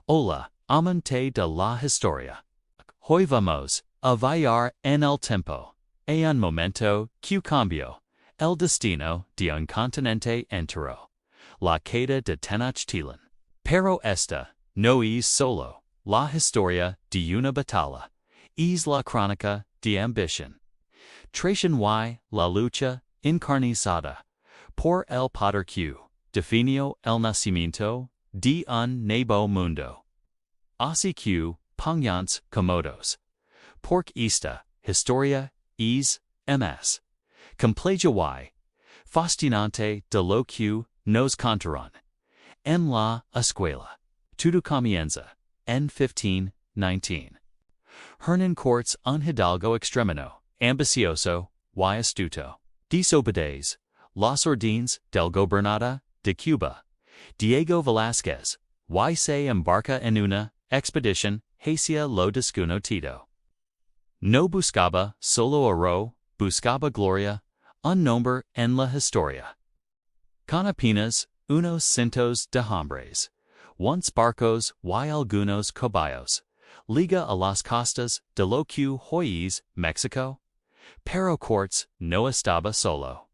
Hola, amante de la historia. Hoy vamos a viajar en el tiempo, en un momento que cambió el destino de un continente entero, la caída de Tenochtitlan. Pero esta no es solo la historia de una batalla, es la crónica de ambición. Traición y la lucha encarnizada por el poder que definió el nacimiento de un nuevo mundo. Así que pongamos cómodos, porque esta historia es más compleja y fascinante de lo que nos contaron en la escuela. Todo comienza en 1519. Hernán Cortés, un hidalgo extremino, ambicioso y astuto, desobedece las órdenes del gobernador de Cuba, Diego Velázquez, y se embarca en una expedición hacia lo desconocido. No buscaba solo oro, buscaba gloria, un nombre en la historia. Con apenas unos cientos de hombres, once barcos y algunos caballos, liga a las costas de lo que hoy es México, pero Cortés no estaba solo.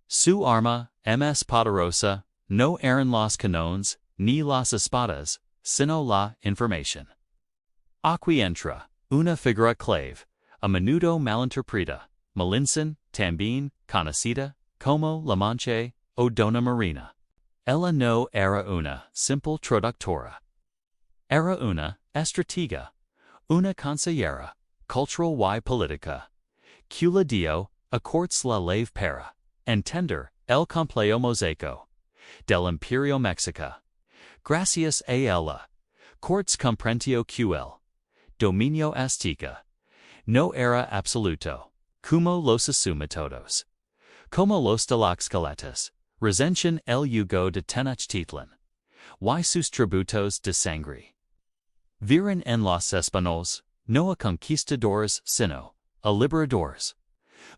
Su arma más poderosa no eran los cañones ni las espadas, sino la información. Aquí entra una figura clave, a menudo malinterpreta, Malinson, también conocida como La Mancha o Dona Marina. Ella no era una simple traductora. Era una estratega, una consejera, cultural y política, que le dio a Cortés la lave para entender el complejo mosaico del Imperio Mexica. Gracias a ella, Cortés comprendió que el dominio azteca no era absoluto, como los asume todos. Como los de los esqueletos, resentían el yugo de Tenochtitlan, y sus tributos de sangre. Vieron en los españoles, no a conquistadores sino a liberadores.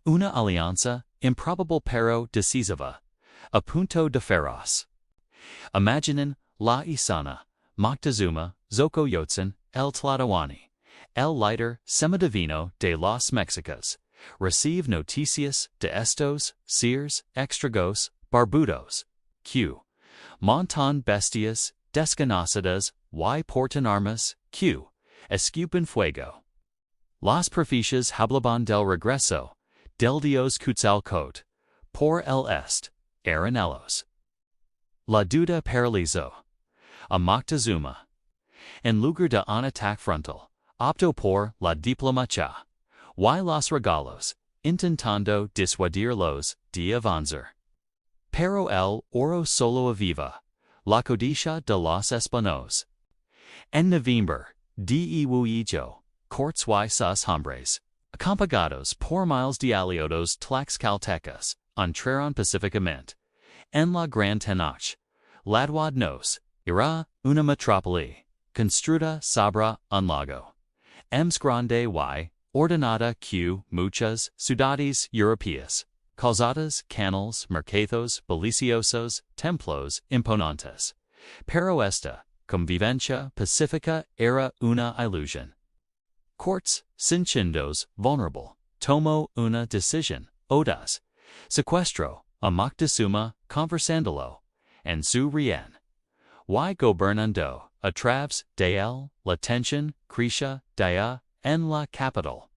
Una alianza, improbable pero decisiva, a punto de feroz. Imaginen la escena, Moctezuma, Xocoyotzin, el Tlatoani, el líder semidivino de los Mexicas, recibe noticias de estos seres extragos barbudos, que montan bestias desconocidas y portan armas, que escupen fuego. Las profecías hablaban del regreso del dios Quetzalcóatl por el este, eran ellos. La duda paralizó a Moctezuma. En lugar de un ataque frontal, optó por la diplomacia y los regalos, intentando disuadirlos de avanzar. Pero el oro solo aviva la codicia de los españoles. En noviembre de Huillo, Cortés y sus hombres, acompagados por miles de aliados tlaxcaltecas, entraron pacíficamente en la Gran Tenoch. Ladwadnos era una metrópoli construida sobre un lago. Más grande y ordenada que muchas ciudades europeas, calzadas, canals, mercados, bulliciosos, templos imponentes. Pero esta convivencia pacífica era una ilusión. Cortés, sintiéndose vulnerable, tomó una decisión audaz. Secuestró a Moctezuma conversándolo en su rehén. Y gobernando a través de él, la tensión crecía ya en la capital.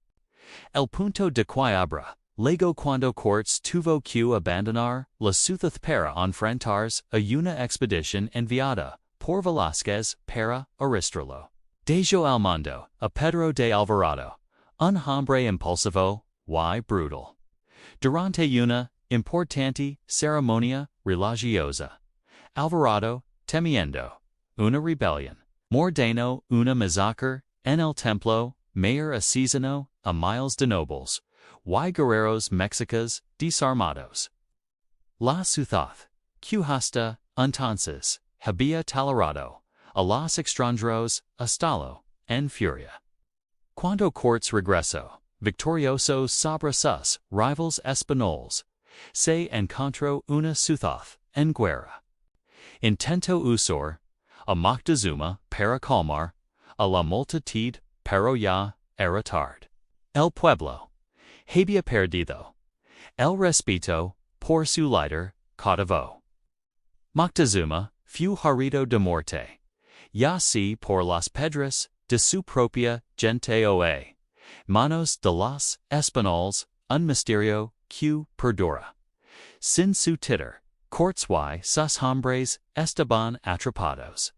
El punto de quiebra llegó cuando Cortés tuvo que abandonar la ciudad para enfrentarse a una expedición enviada por Velázquez para arrestarlo. Dejó al mando a Pedro de Alvarado, un hombre impulsivo y brutal. Durante una importante ceremonia religiosa, Alvarado, temiendo una rebelión, ordenó una masacre en el templo mayor asesino a miles de nobles y guerreros mexicas desarmados. La ciudad, que hasta entonces había tolerado a los extranjeros, estalló en furia. Cuando Cortés regresó, victorioso sobre sus rivales españoles, se encontró una ciudad en guerra. Intentó usar a Moctezuma para calmar a la multitud, pero ya era tarde. El pueblo había perdido el respeto por su líder cautivo. Moctezuma fue herido de muerte, ya sea por las pedras de su propia gente o a manos de los españoles, un misterio que perdura. Sin su títer, cortes y sus hombres estaban atrapados.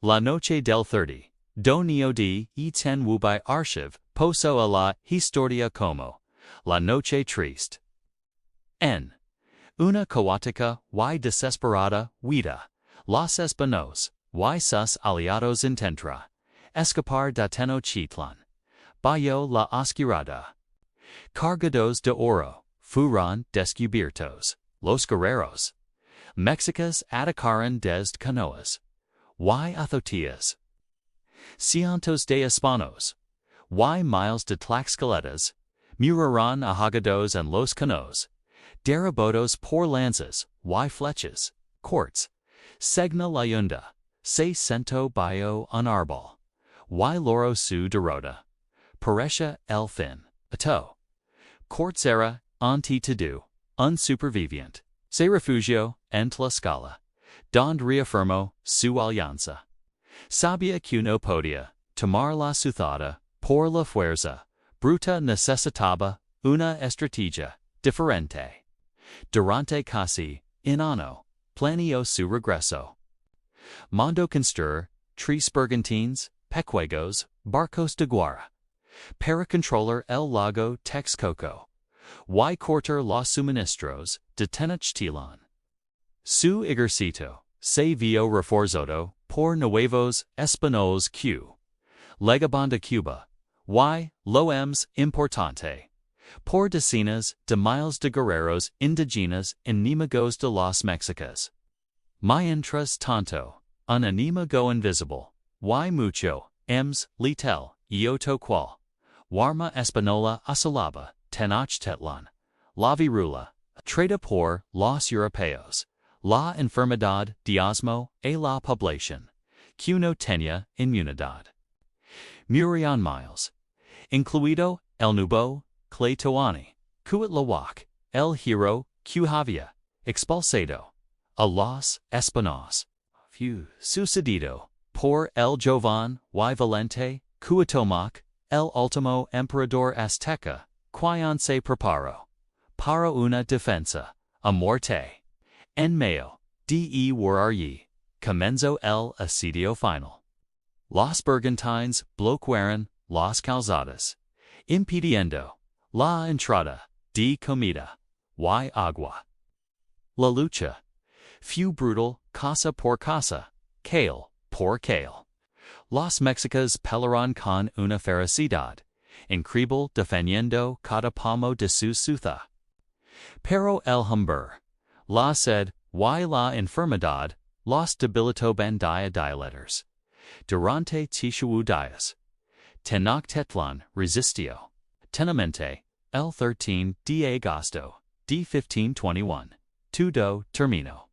La noche del 30, donio de ten wubai archive poso a la historia como la noche triste. En una caótica y desesperada huida, los españoles y sus aliados intentra escapar de Tenochtitlan, bajo la oscuridad. Cargados de oro, fueron descubiertos los guerreros. Mexicas atacaron desde canoas y azoteas. Cientos de hispanos y miles de tlaxcaletas murieron ahogados en los canoas, derribados por lanzas y flechas, cortes, segna la yunda, se sentó bajo un árbol, y loro su derrota. Parecia el fin, ato. Cortes era, ante todo, un superviviente. Se refugió en Tlaxcala, donde reafirmó su alianza. Sabía que no podía tomar la ciudad por la fuerza bruta, necesitaba una estrategia diferente. Durante casi un año, planeó su regreso. Mandó construir tres bergantines, pequeños barcos de guerra, para controlar el lago Texcoco, y cortar los suministros de Tenochtitlan. Su ejército se vio reforzado por nuevos españoles que llegaban de Cuba, y, lo más importante, por decenas de miles de guerreros indígenas enemigos de los mexicas. Mientras tanto, un enemigo invisible, y mucho más letal, y otro cual, arma española asolaba Tenochtitlan, la virula, traída por los europeos, la enfermedad diezmo a la población, que no tenía inmunidad. Murieron miles, incluido el nuevo Tlatoani, Cuitlahuac, el hero que había expulsado a los españoles, fue sucedido por el joven y valente Cuauhtémoc, el último emperador azteca, quien se preparó para una defensa a muerte. En mayo de guerrilla, comenzó el asedio final. Los bergantines bloquearon las calzadas, impidiendo la entrada de comida y agua. La lucha fue brutal casa por casa, cale por cale. Los mexicas pelearon con una ferocidad increíble defendiendo cada palmo de su ciudad. Pero el hambre, la sed y la enfermedad los debilitó bandilla dilators. Durante 18 días, Tenochtitlan resistió tenamente el 13 de agosto de 1521. Todo terminó.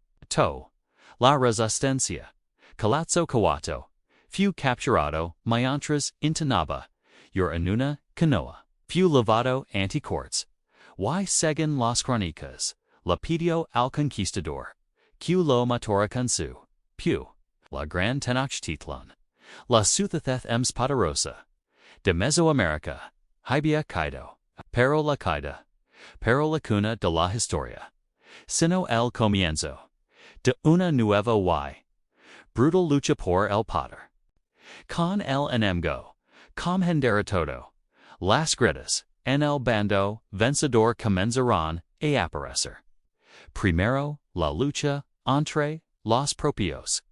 La resistencia, Calazzo Coato, fue capturado mientras intentaba en una canoa, fue levado ante cortes, y según las crónicas, le pidió al conquistador, que lo matara con su la gran Tenochtitlan, la ciudad más poderosa de Mesoamérica, había caído, pero la caída, pero la cuna de la historia, sino el comienzo de una nueva y brutal lucha por el poder. Con el enemigo, comenzará todo, las gritas en el bando vencedor comenzarán a aparecer. Primero, la lucha entre los propios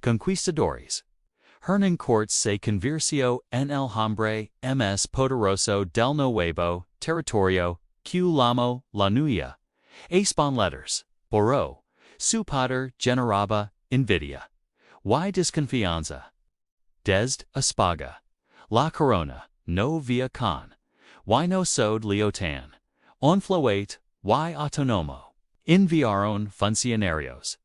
conquistadores. Hernán Cortés se convirtió en el hombre más poderoso del nuevo territorio que llamó la Nueva España. Por su poder generaba envidia y desconfianza. Desde España, la corona no via con, y no sod leotan, influate y autónomo, enviaron funcionarios,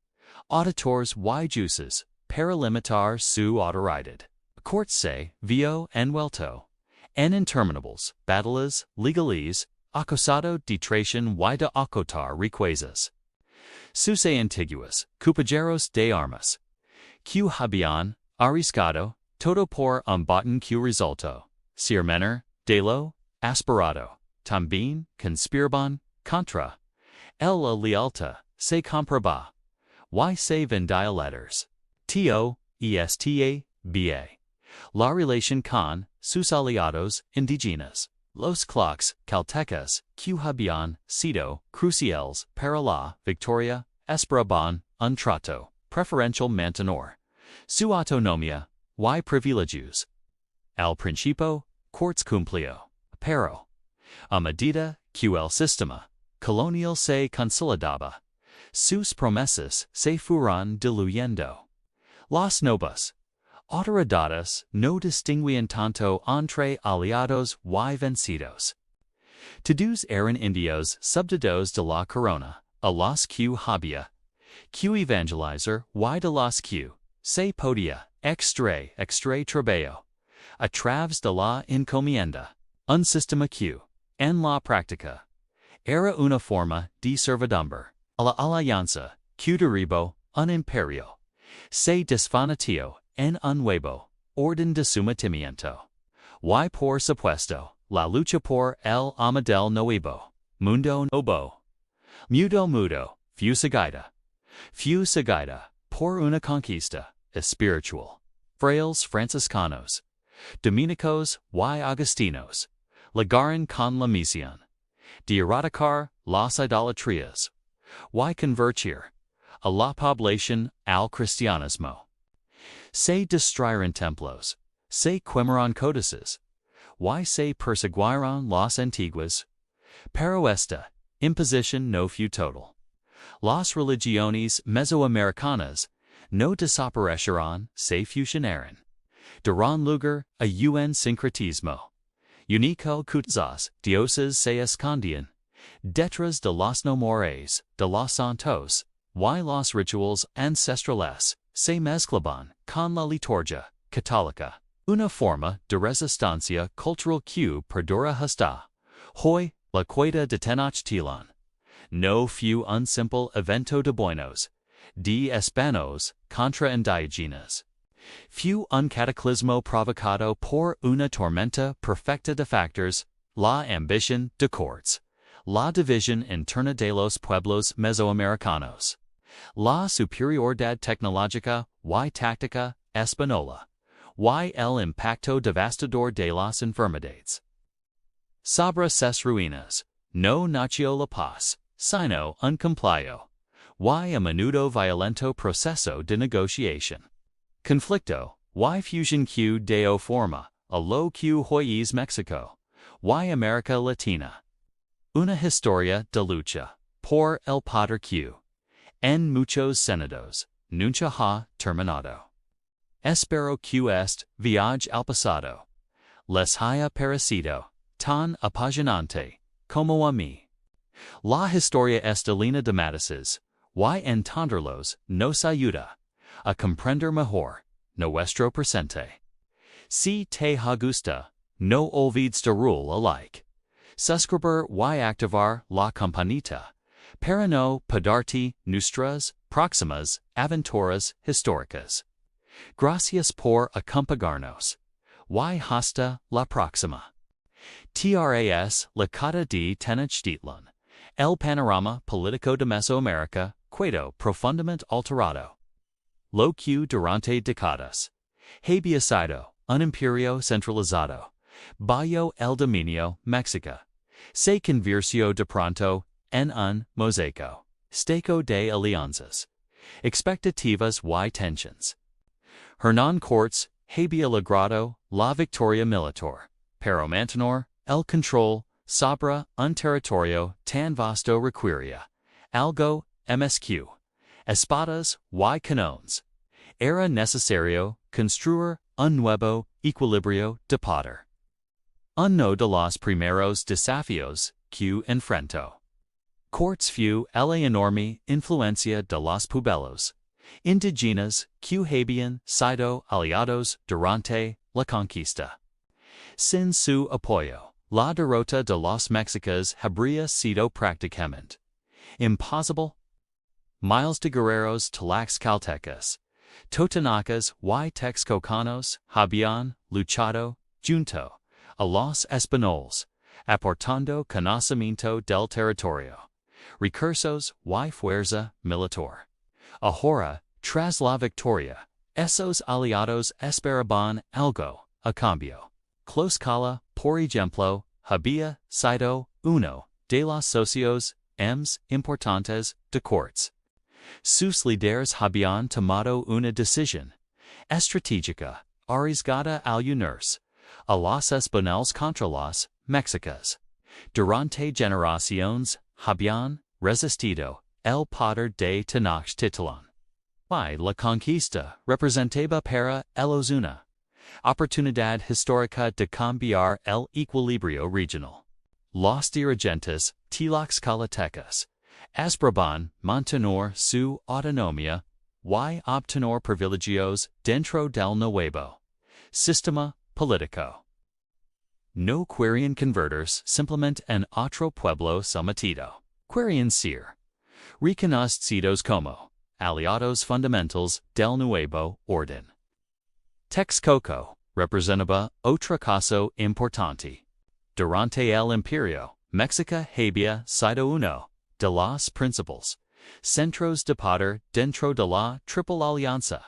auditores y jueces, para limitar su autoridad. Courts se vio envuelto en interminables batallas legales, acusado de traición y de acotar riquezas. Sus antiguos compañeros de armas, que habían arriesgado todo por un botín que resultó ser menor de lo esperado, también conspiraban contra la lealtad se compraba y se vendía letters. Toestaba la relación con sus aliados indígenas, los cloques caltecas que habían sido cruciales para la victoria, esperaban un trato preferential mantenor su autonomía y privilegios. Al principio, Cortes cumplió, pero, a medida que el sistema colonial se consolidaba, sus promesas se fueron diluyendo. Las nuevas autoridades no distinguían tanto entre aliados y vencidos. Todos eran indios subdivididos de la corona, a los que había que evangelizar y de los que se podía extraer trabajo a través de la encomienda, un sistema que, en la práctica, era una forma de servidumbre a la alianza que derribó un imperio, se desvaneció en un nuevo orden de sometimiento, y por supuesto, la lucha por el ama del nuevo mundo mudo, fue seguida por una conquista espiritual. Frailes franciscanos, dominicos y agustinos, llegaron con la misión de erradicar las idolatrías y convertir a la población al cristianismo. Se destruyeron templos, se quemaron códices, y se persiguieron las antiguas, pero esta imposición no fue total. Las religiones mesoamericanas no desaparecieron, se fusionaron. Darán lugar a un sincretismo único cuyos dioses se escondían detrás de los nombres de los santos, y los rituales ancestrales se mezclaban con la liturgia católica, una forma de resistencia cultural que perdura hasta hoy. La caída de Tenochtitlan no fue un simple evento de buenos, de hispanos contra indígenas. Fue un cataclismo provocado por una tormenta perfecta de factores, la ambición de Cortés, la división interna de los pueblos mesoamericanos, la superioridad tecnológica y táctica española, y el impacto devastador de las enfermedades. Sobre ses ruinas, no nació la paz, sino un complejo, y a menudo violento proceso de negociación. Conflicto, y fusión que dio forma a lo que hoy es México, y América Latina. Una historia de lucha, por el poder que, en muchos sentidos, nunca ha terminado. Espero que este viaje al pasado les haya parecido tan apasionante como a mí. La historia estelina de matices, y entenderlos nos ayuda a comprender mejor nuestro presente. Si te gusta, no olvides darle a like, suscribir y activar la campanita para no perderte nuestras próximas aventuras históricas. Gracias por acompañarnos, y hasta la próxima. Tras la caída de Tenochtitlan, el panorama político de Mesoamérica quedó profundamente alterado. Lo que durante décadas había sido un imperio centralizado bajo el dominio México se convirtió de pronto en un mosaico de alianzas, expectativas y tensions. Hernán Cortés había logrado la victoria militar, pero mantener el control sobre un territorio tan vasto requería algo más que espadas y cañones. Era necesario construir un nuevo equilibrio de poder. Uno de los primeros desafíos que enfrentó Cortés fue la enorme influencia de los pueblos Indígenas, que habían sido aliados durante la conquista. Sin su apoyo, la derrota de los mexicas habría sido prácticamente imposible. Miles de guerreros tlaxcaltecas, totonacas y texcocanos habían luchado junto a los españoles, aportando conocimiento del territorio, recursos y fuerza militar. Ahora, tras la victoria, esos aliados esperaban algo a cambio. Tlaxcala, por ejemplo, había sido uno de los socios más importantes de Cortés. Sus líderes habían tomado una decisión estratégica arriesgada al unirse a los españoles contra los mexicas. Durante generaciones habían resistido el poder de Tenochtitlan. Y la conquista representaba para ellos una oportunidad histórica de cambiar el equilibrio regional. Los dirigentes tlaxcaltecas esperaban mantener su autonomía y obtener privilegios dentro del nuevo sistema político. No querían convertirse simplemente en otro pueblo sometido. Querían ser reconocidos como aliados fundamentales del nuevo orden. Texcoco representaba otro caso importante. Durante el Imperio, México había sido uno de los principales centros de poder dentro de la Triple Alianza,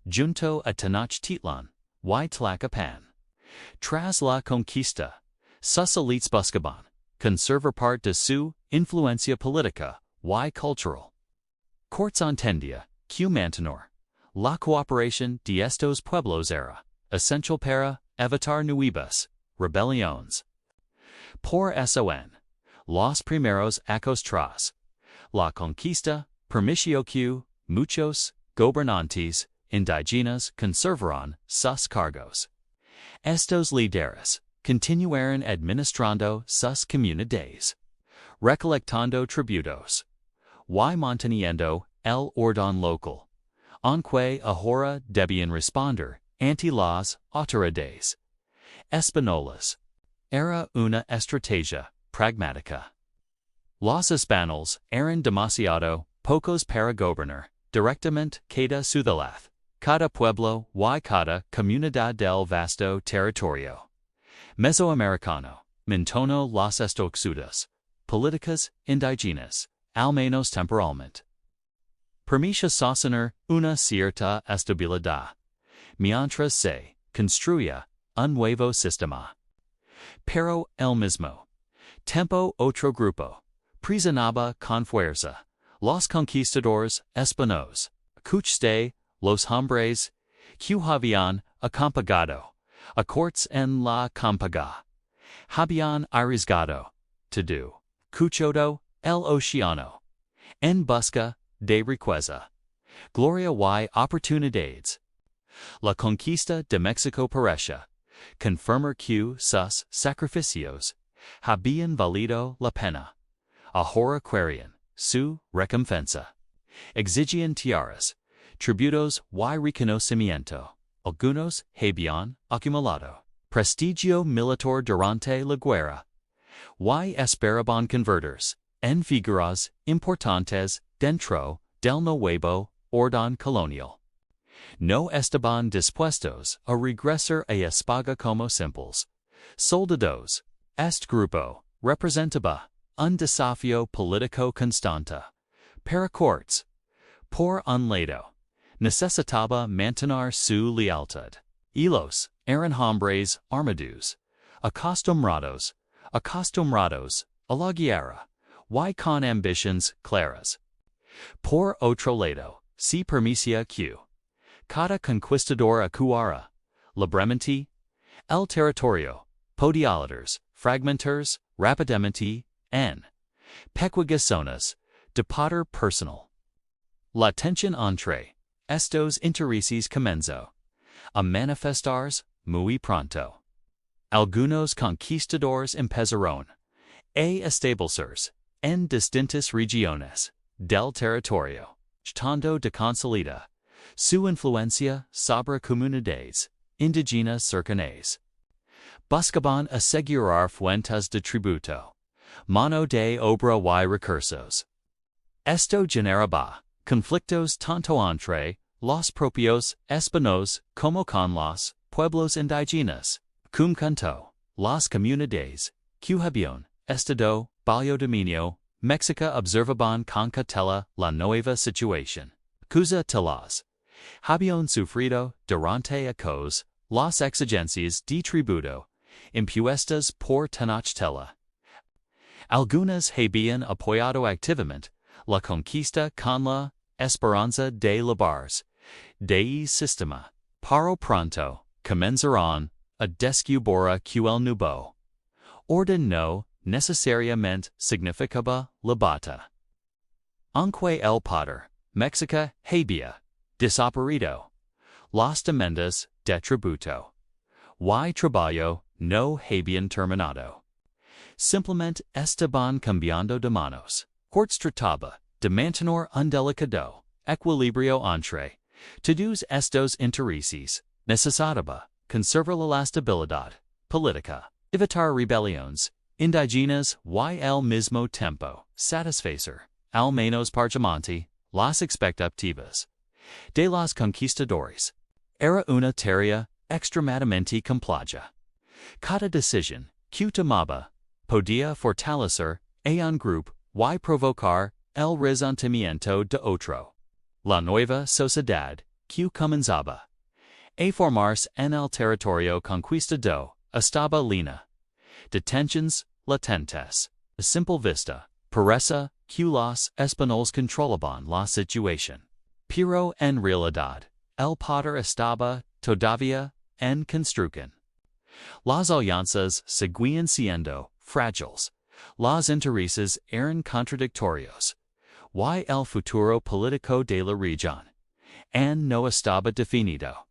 junto a Tenochtitlan y Tlacopan. Tras la conquista, sus élites buscaban conservar parte de su influencia política y cultural. Cortés entendía que mantener la cooperación de estos pueblos era esencial para evitar nuevas rebeliones. Por eso los primeros años tras la conquista permitió que muchos gobernantes indígenas conservaran sus cargos. Estos líderes continuaron administrando sus comunidades, recolectando tributos y manteniendo el orden local, aunque ahora debían responder ante las autoridades españolas. Era una estrategia pragmática. Los españoles eran demasiado pocos para gobernar directamente cada ciudad, cada pueblo y cada comunidad del vasto territorio mesoamericano. Mintono las estructuras políticas indígenas, al menos temporalmente. Permite sostener una cierta estabilidad, mientras se construía un nuevo sistema. Pero el mismo tiempo otro grupo presionaba con fuerza los conquistadores españoles, de los hombres que habían acompañado a Cortés en la campaña, habían arriesgado todo, crucero el océano, en busca de riqueza, gloria y oportunidades. La conquista de México parecía confirmar que sus sacrificios habían valido la pena. Ahora querían su recompensa. Exigían tierras, tributos y reconocimiento. Algunos habían acumulado prestigio militar durante la guerra y esperaban convertirse en figuras importantes dentro del nuevo orden colonial. No estaban dispuestos a regresar a España como simples soldados. Este grupo representaba un desafío político constante. Para Cortés, por un lado, necesitaba mantener su lealtad. Ellos eran hombres armados, acostumbrados a la guerra, y con ambiciones claras. Por otro lado, se permitía que cada conquistador acuara libremente el territorio, podía fragmentarse rápidamente en pequeñas zonas de poder personal. La tensión entre estos intereses comenzó a manifestarse muy pronto. Algunos conquistadores empezaron a establecerse en distintas regiones del territorio, tratando de consolidar Su influencia sobre comunidades indígenas cercanas. Buscaban asegurar fuentes de tributo. Mano de obra y recursos. Esto generaba conflictos tanto entre los propios españoles como con los pueblos indígenas, cum canto, las comunidades, que habían estado bajo dominio, Mexica observaban con cautela la nueva situación, cuya telas habían sufrido durante años las exigencias de tributo, impuestas por Tenochtitlan. Algunas habían apoyado activamente la conquista con la esperanza de libres del sistema, pero pronto comenzaron a descubrir que el nuevo orden no necesariamente significaba libertad. Aunque el poder Mexica había desaparecido, las demandas de tributo y trabajo no habían terminado. Simplemente estaban cambiando de manos. Cortes trataba de mantener un delicado equilibrio entre todos estos intereses. Necesitaba conservar la estabilidad política, evitar rebeliones indígenas y al mismo tiempo satisfacer, al menos parcialmente, las expectativas de los conquistadores. Era una tarea extremadamente compleja. Cada decisión que tomaba podía fortalecer a un grupo y provocar el resentimiento de otro. La nueva sociedad que comenzaba a formarse en el territorio conquistado estaba llena de tensiones latentes. A simple vista parece que los españoles controlaban la situación. Pero en realidad, el poder estaba todavía en construcción. Las alianzas seguían siendo frágiles, los intereses eran contradictorios, y el futuro político de la región no estaba definido.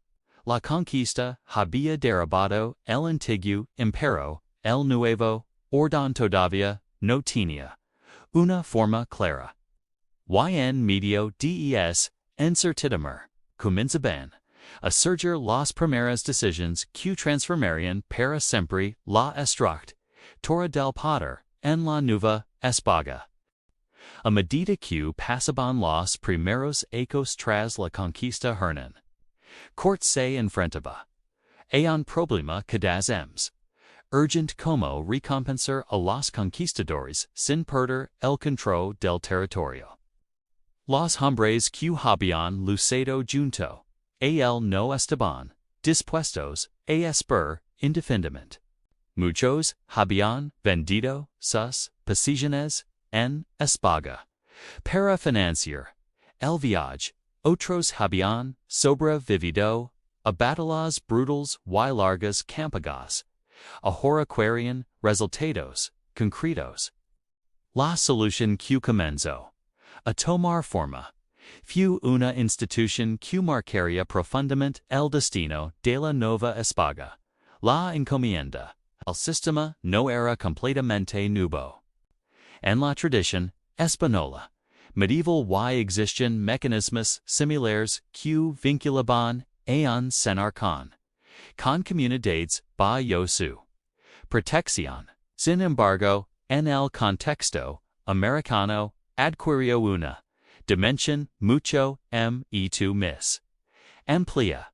La conquista había derribado el antiguo imperio, el nuevo orden todavía no tenía una forma clara. Y en medio de esa incertidumbre comenzaban a surgir las primeras decisiones que transformarían para siempre la estructura del poder en la Nueva España. A medida que pasaban los primeros años tras la conquista, Hernán Cortés se enfrentaba a un problema cada vez urgente como recompensar a los conquistadores sin perder el control del territorio. Los hombres que habían luchado junto a él no estaban dispuestos a esperar indefinidamente. Muchos habían vendido sus posesiones en España para financiar el viaje. Otros habían sobrevivido a batallas brutales y largas campañas. Ahora querían resultados concretos. La solución que comenzó a tomar forma fue una institución que marcaría profundamente el destino de la Nueva España. La encomienda. El sistema no era completamente nuevo. En la tradición española medieval y existían mecanismos similares que vinculaban a un señor con comunidades bajo su protección. Sin embargo, en el contexto americano adquirió una dimensión mucho más amplia.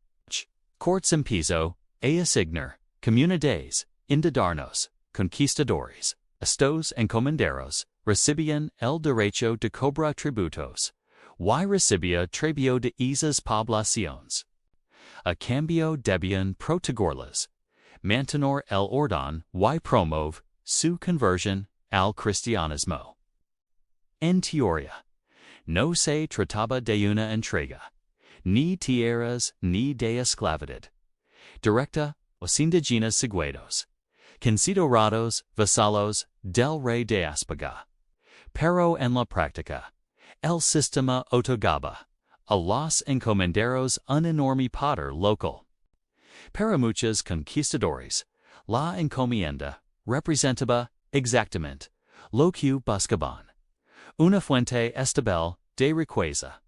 Cortés empezó a asignar comunidades indígenas conquistadores. Estos encomenderos recibían el derecho de cobrar tributos, y recibía tributo de esas poblaciones. A cambio debían protegerlas, mantener el orden y promover su conversión al cristianismo. En teoría, no se trataba de una entrega, ni tierras ni de esclavitud directa. Los indígenas seguidos, considerados vasallos del rey de España. Pero en la práctica, el sistema otorgaba a los encomenderos un enorme poder local. Para muchos conquistadores, la encomienda representaba exactamente lo que buscaban: una fuente estable de riqueza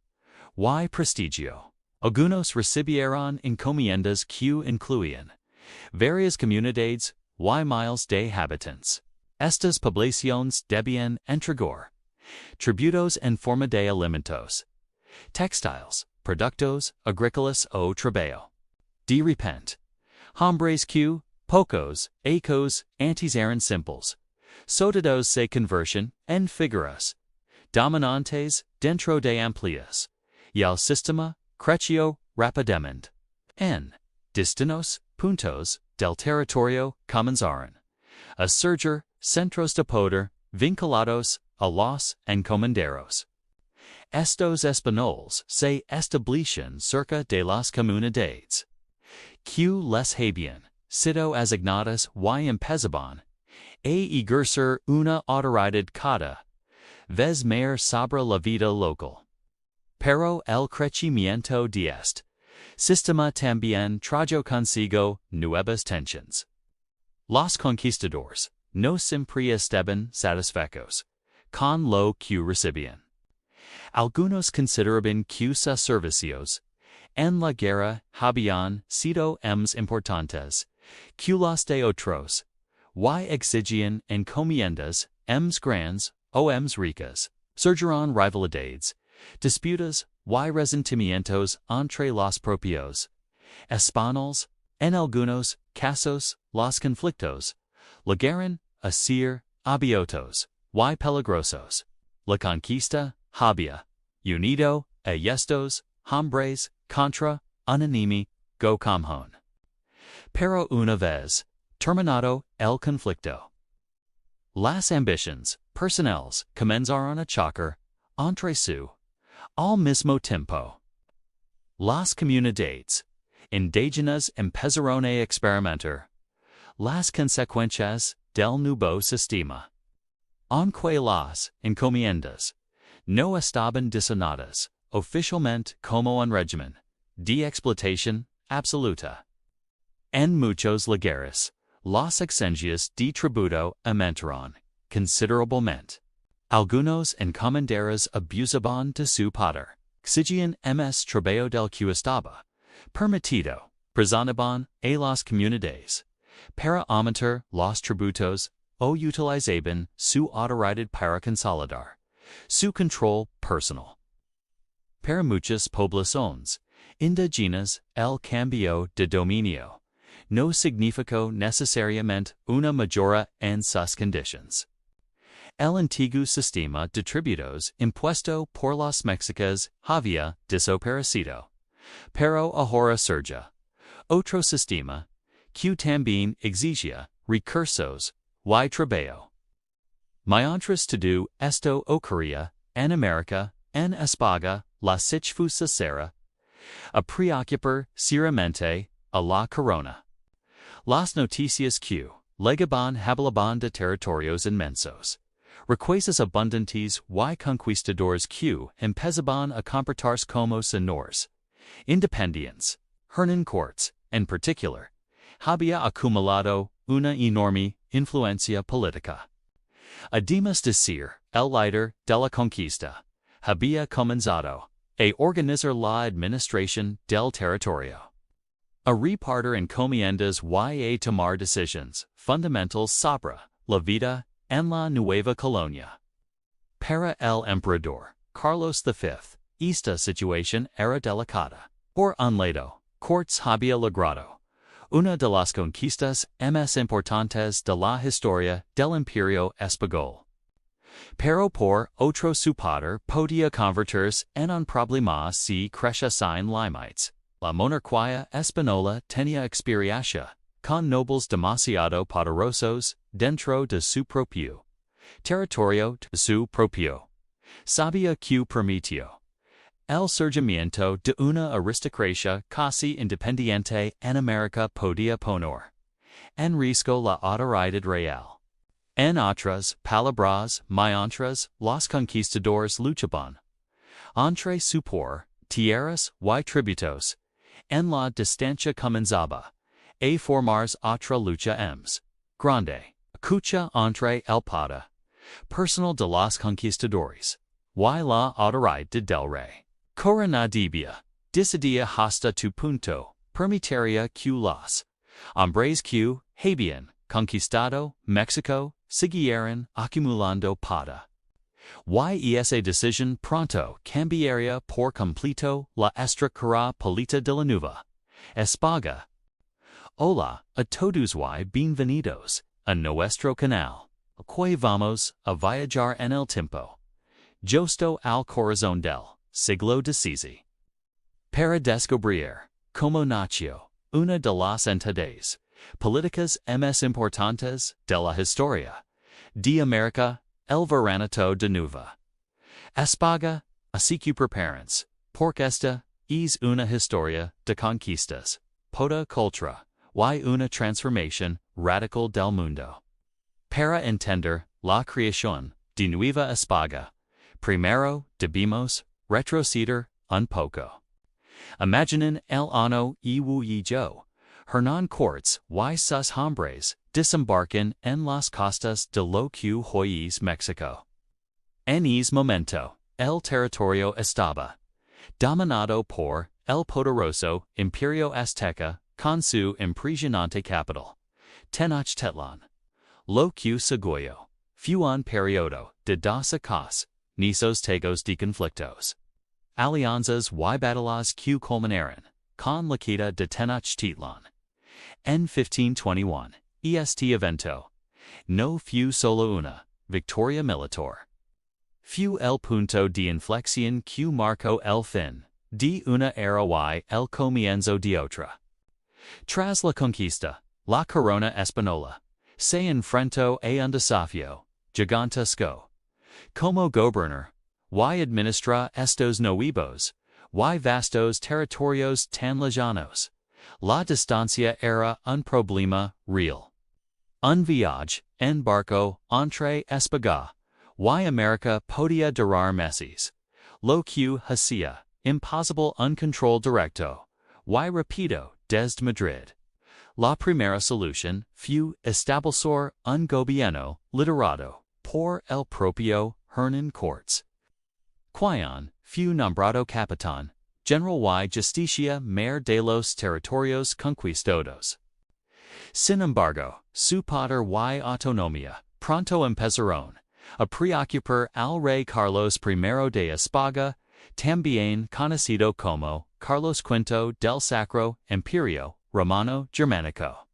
y prestigio, Algunos recibieron encomiendas que incluían varias comunidades y miles de habitantes. Estas poblaciones debían entregar tributos en forma de alimentos, textiles, productos agrícolas o trabajo. De repente, hombres que, pocos, ecos, antes eran simples, soldados se convirtieron en figuras dominantes dentro de amplias, y el sistema creció rápidamente. En distintos puntos del territorio comenzaron a surgir centros de poder vinculados a los encomenderos. Estos españoles se establecen cerca de las comunidades que les habían sido asignadas y empezaban a ejercer una autoridad cada vez mayor sobre la vida local. Pero el crecimiento de este sistema también trajo consigo nuevas tensiones. Los conquistadores no siempre estaban satisfechos con lo que recibían. Algunos consideraban que sus servicios en la guerra habían sido más importantes que los de otros, y exigían encomiendas más grandes o más ricas. Surgieron rivalidades, disputas y resentimientos entre los propios españoles. En algunos casos, los conflictos llegaron a ser abiertos y peligrosos. La conquista había unido a estos hombres contra un enemigo común. Pero una vez terminado el conflicto, las ambiciones personales comenzaron a chocar entre sí al mismo tiempo. Las comunidades indígenas empezaron a experimentar las consecuencias del nuevo sistema. Aunque las encomiendas no estaban designadas oficialmente como un régimen de explotación absoluta. En muchos lugares, las exigencias de tributo aumentaron considerablemente. Algunos encomenderos abusaban de su poder, exigían más trabajo del que estaba permitido, presionaban a las comunidades para aumentar los tributos o utilizaban su autoridad para consolidar su control personal. Para muchas poblaciones indígenas, el cambio de dominio no significó necesariamente una mejora en sus condiciones. El antiguo sistema de tributos impuesto por los mexicas había desaparecido, pero ahora surge otro sistema que también exigía recursos y trabajo. Mientras todo esto ocurría en América, en España, la situación era a preocupar seriamente a la corona. Las noticias que llegaban hablaban de territorios inmensos, riquezas abundantes y conquistadores que empezaban a comportarse como señores independientes. Hernán Cortés, en particular, había acumulado una enorme influencia política. Además de ser el líder de la conquista, había comenzado a organizar la administración del territorio, a repartir encomiendas y a tomar decisiones fundamentales sobre la vida en la nueva colonia. Para el emperador Carlos V, esta situación era delicada. Por un lado, Cortés había logrado una de las conquistas más importantes de la historia del Imperio Español. Pero por otro su poder podía convertirse en un problema si crecía sin límites. La monarquía española tenía experiencia con nobles demasiado poderosos dentro de su propio territorio. Sabía que permitió el surgimiento de una aristocracia casi independiente en América podía poner en riesgo la autoridad real. En otras palabras, mientras los conquistadores luchaban entre su por tierras y tributos, en la distancia comenzaba a formarse otra lucha más grande, cucha entre el poder personal de los conquistadores y la autoridad del rey. Cora no debía Decidia hasta tu punto, permitaria q las. Hombres q, habían, conquistado, Mexico, siguieron acumulando pada. Y esa decisión pronto cambiaría por completo la estructura política de la Nueva España. Hola a todos y bienvenidos a nuestro canal. Hoy vamos a viajar en el tiempo. Justo al corazón del siglo XVI. Para descubrir cómo nació una de las entidades políticas más importantes de la historia de América, el Virreinato de Nueva España, así que prepárense, porque esta es una historia de conquistas, poda cultura, y una transformación radical del mundo. Para entender la creación de Nueva España, primero debemos retroceder un poco. Imaginen el año y yo, Hernán Cortés y sus hombres desembarcan en las costas de lo que hoy es México. En ese momento, el territorio estaba dominado por el poderoso Imperio Azteca con su impresionante capital, Tenochtitlan. Lo que siguió fue un periodo de 12 meses de conflictos, alianzas y batallas que culminaron con la caída de Tenochtitlan en 1521. Este evento no fue solo una victoria militar. Fue el punto de inflexión que marcó el fin de una era y el comienzo de otra. Tras la conquista, la corona española se enfrentó a un desafío gigantesco. Como gobernar y administrar estos nuevos y vastos territorios tan lejanos, la distancia era un problema real. Un viaje en barco entre España y América podía durar meses, lo que hacía imposible un control directo y rápido desde Madrid. La primera solución fue establecer un gobierno liderado por el propio Hernán Cortés, quien fue nombrado capitán general y justicia mayor de los territorios conquistados. Sin embargo, su poder y autonomía pronto empezaron a preocupar al rey Carlos I de España, también conocido como Carlos V del Sacro Imperio Romano Germánico.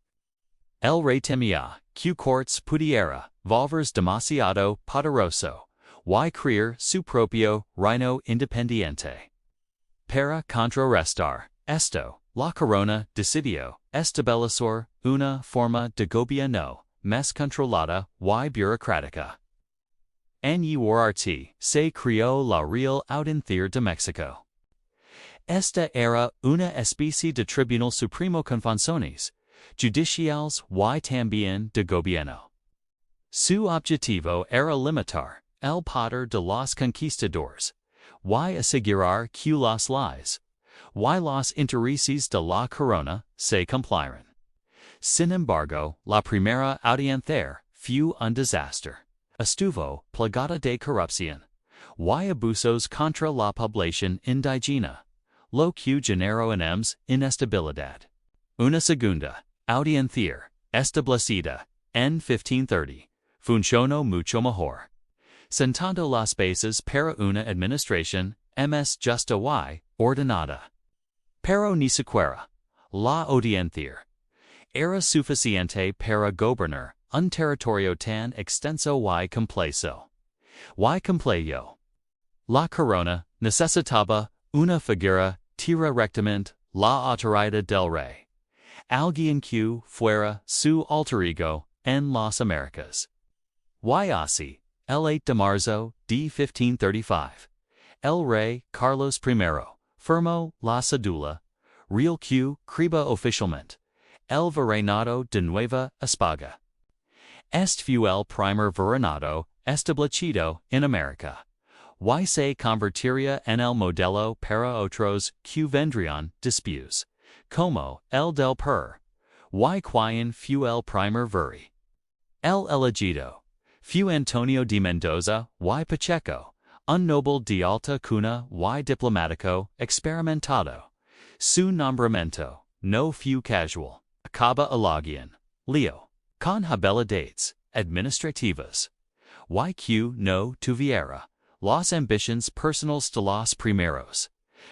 El rey temía que Cortés pudiera volverse demasiado poderoso y crear su propio reino independiente. Para contrarrestar esto, la corona decidió establecer una forma de gobierno más controlada y burocrática. En URT se creó la Real Audiencia de México. Esta era una especie de tribunal supremo con funciones judiciales y también de gobierno. Su objetivo era limitar el poder de los conquistadores y asegurar que las leyes y los intereses de la corona se cumplieran. Sin embargo, la primera audiencia fue un desastre. Estuvo plagada de corrupción y abusos contra la población indígena, lo que generó en inestabilidad. Una segunda audiencia, establecida en 1530, funcionó mucho mejor, sentando las bases para una administración más justa y ordenada. Pero ni siquiera la audiencia era suficiente para gobernar un territorio tan extenso y complejo. La corona necesitaba una figura directamente la autoridad del rey, alguien que fuera su alter ego en las Américas. Y así, el 8 de marzo de 1535, el rey Carlos I firmó la cédula real que creaba oficialmente el Virreinato de Nueva España. Este fue el primer virreinato establecido en América, y se convertiría en el modelo para otros que vendrían después, como el del Per, y quien fue el primer virrey. El elegido fue Antonio de Mendoza y Pacheco, un noble de alta cuna y diplomático experimentado, Su nombramiento, no fue casual, acaba elogian, Leo, con habilidades administrativas. YQ no tuviera las ambiciones personales de los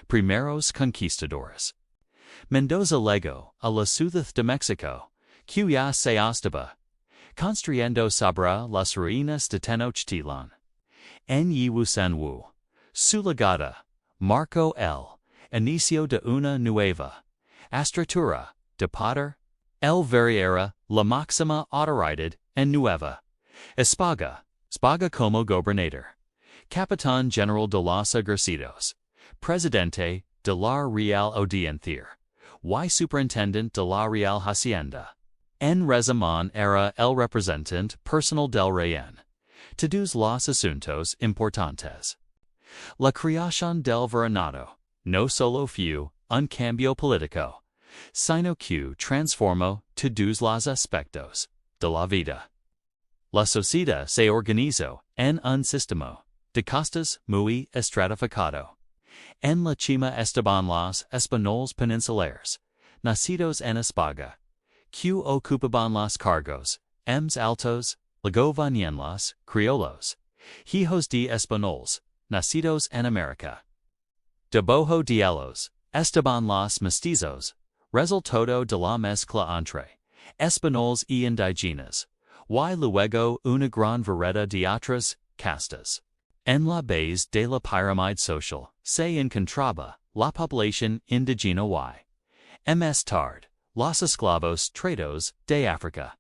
primeros conquistadores. Mendoza legó a la ciudad de México, que ya se estaba construyendo sobre las ruinas de Tenochtitlan. En Yiwusanwu, su legada marcó el inicio de una nueva estructura de poder. El Virreinato la máxima autoridad en Nueva España como gobernador, capitán general de los ejércitos, presidente de la Real Audiencia, y superintendente de la Real Hacienda. En resumen era el representante personal del rehén. Todos los asuntos importantes. La creación del Virreinato no solo fue un cambio político, sino que transformó todos los aspectos de la vida. La sociedad se organizó en un sistema de castas muy estratificado. En la cima estaban los españoles peninsulares, nacidos en España, que ocupaban los cargos más altos. Luego venían los criollos, hijos de españoles, nacidos en América. Debajo de ellos estaban los mestizos, resultado de la mezcla entre españoles y indígenas, y luego una gran variedad de otras castas. En la base de la pirámide social se encontraba la población indígena y, más tarde, los esclavos traídos de África.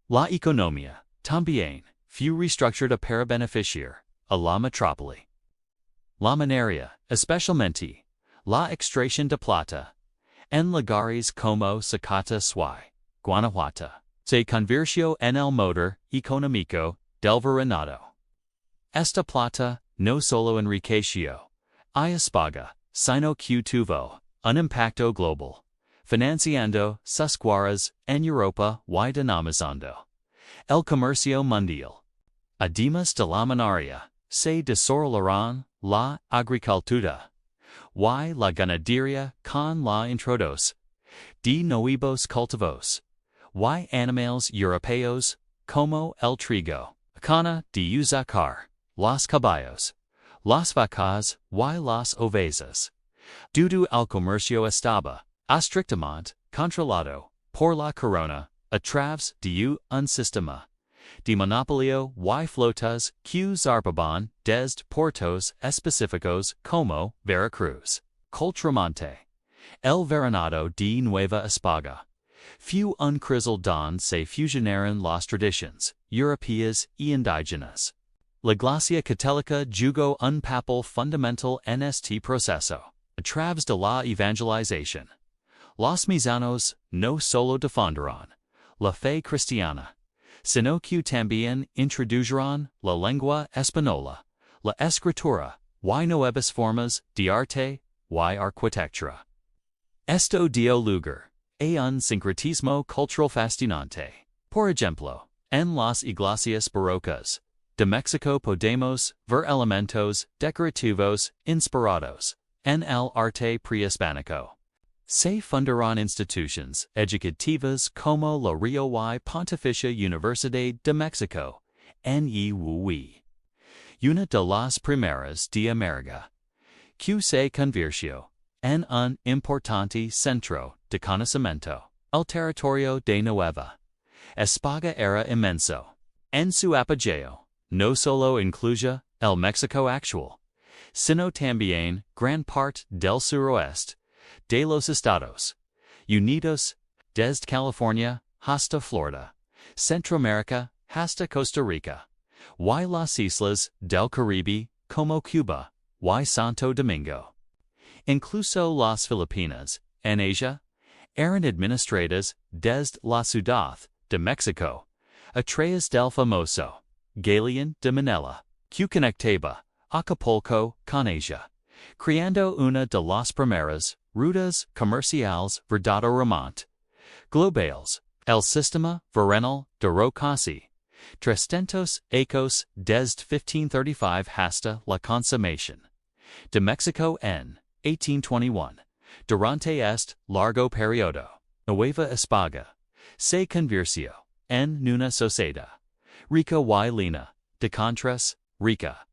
La economía también fue reestructurada para beneficiar a la metrópoli. La minería, especialmente la extracción de plata, en lugares como Zacatecas y Guanajuato, se convirtió en el motor económico del Virreinato. Esta plata no solo enriqueció a España, sino que tuvo un impacto global, financiando sus guerras en Europa y dinamizando el comercio mundial. Además de la minería, se desarrollaron la agricultura y la ganadería con la introducción de nuevos cultivos y animales europeos como el trigo, cana de usacar, los caballos, las vacas y las ovejas. Debido al comercio estaba estrictamente controlado por la corona a través de un sistema de monopolio y flotas que zarpaban desde puertos específicos como Veracruz. Culturalmente, el Virreinato de Nueva España fue un crisol donde se fusionaron las tradiciones europeas y indígenas. La Iglesia Católica jugó un papel fundamental en este proceso, a través de la evangelización. Los mexicanos no solo difundieron la fe cristiana, sino que también introdujeron la lengua española, la escritura, y nuevas formas de arte y arquitectura. Esto dio lugar a un sincretismo cultural fascinante. Por ejemplo, en las iglesias barrocas de México podemos ver elementos decorativos inspirados en el arte prehispánico. Se fundaron instituciones educativas como la Rio y Pontificia Universidad de México, NEUY, una de las primeras de América, que se convirtió en un importante centro de conocimiento. El territorio de Nueva España era inmenso. En su apogeo, no solo incluye el México actual, sino también gran parte del suroeste de los Estados Unidos, desde California hasta Florida, Centroamérica hasta Costa Rica, y las islas del Caribe como Cuba y Santo Domingo. Incluso las Filipinas, en Asia, eran administradas desde la Ciudad de México, a través del famoso Galleon de Manila, que conectaba Acapulco con Asia, creando una de las primeras rutas comerciales verdaderamente globales. El sistema virreinal duró casi 300 años desde 1535 hasta la consumación de México en 1821, Durante este largo periodo, Nueva España, se convirtió en una sociedad rica y lina de contras, rica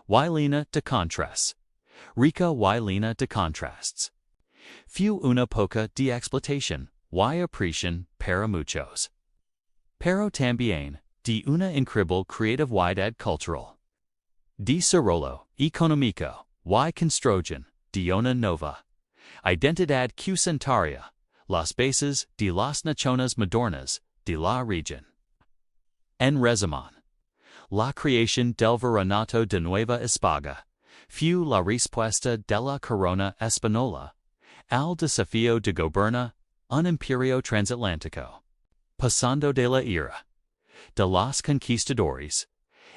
y lina de contras, rica y lina de contrasts. Fue una poca de explotación y opresión para muchos, pero también de una increíble creatividad cultural. Desarrollo económico y construcción de una nueva identidad cusentaria, las bases de las naciones modernas de la región. En resumen, la creación del Virreinato de Nueva España fue la respuesta de la corona española al desafío de gobernar un imperio transatlántico, pasando de la era de los conquistadores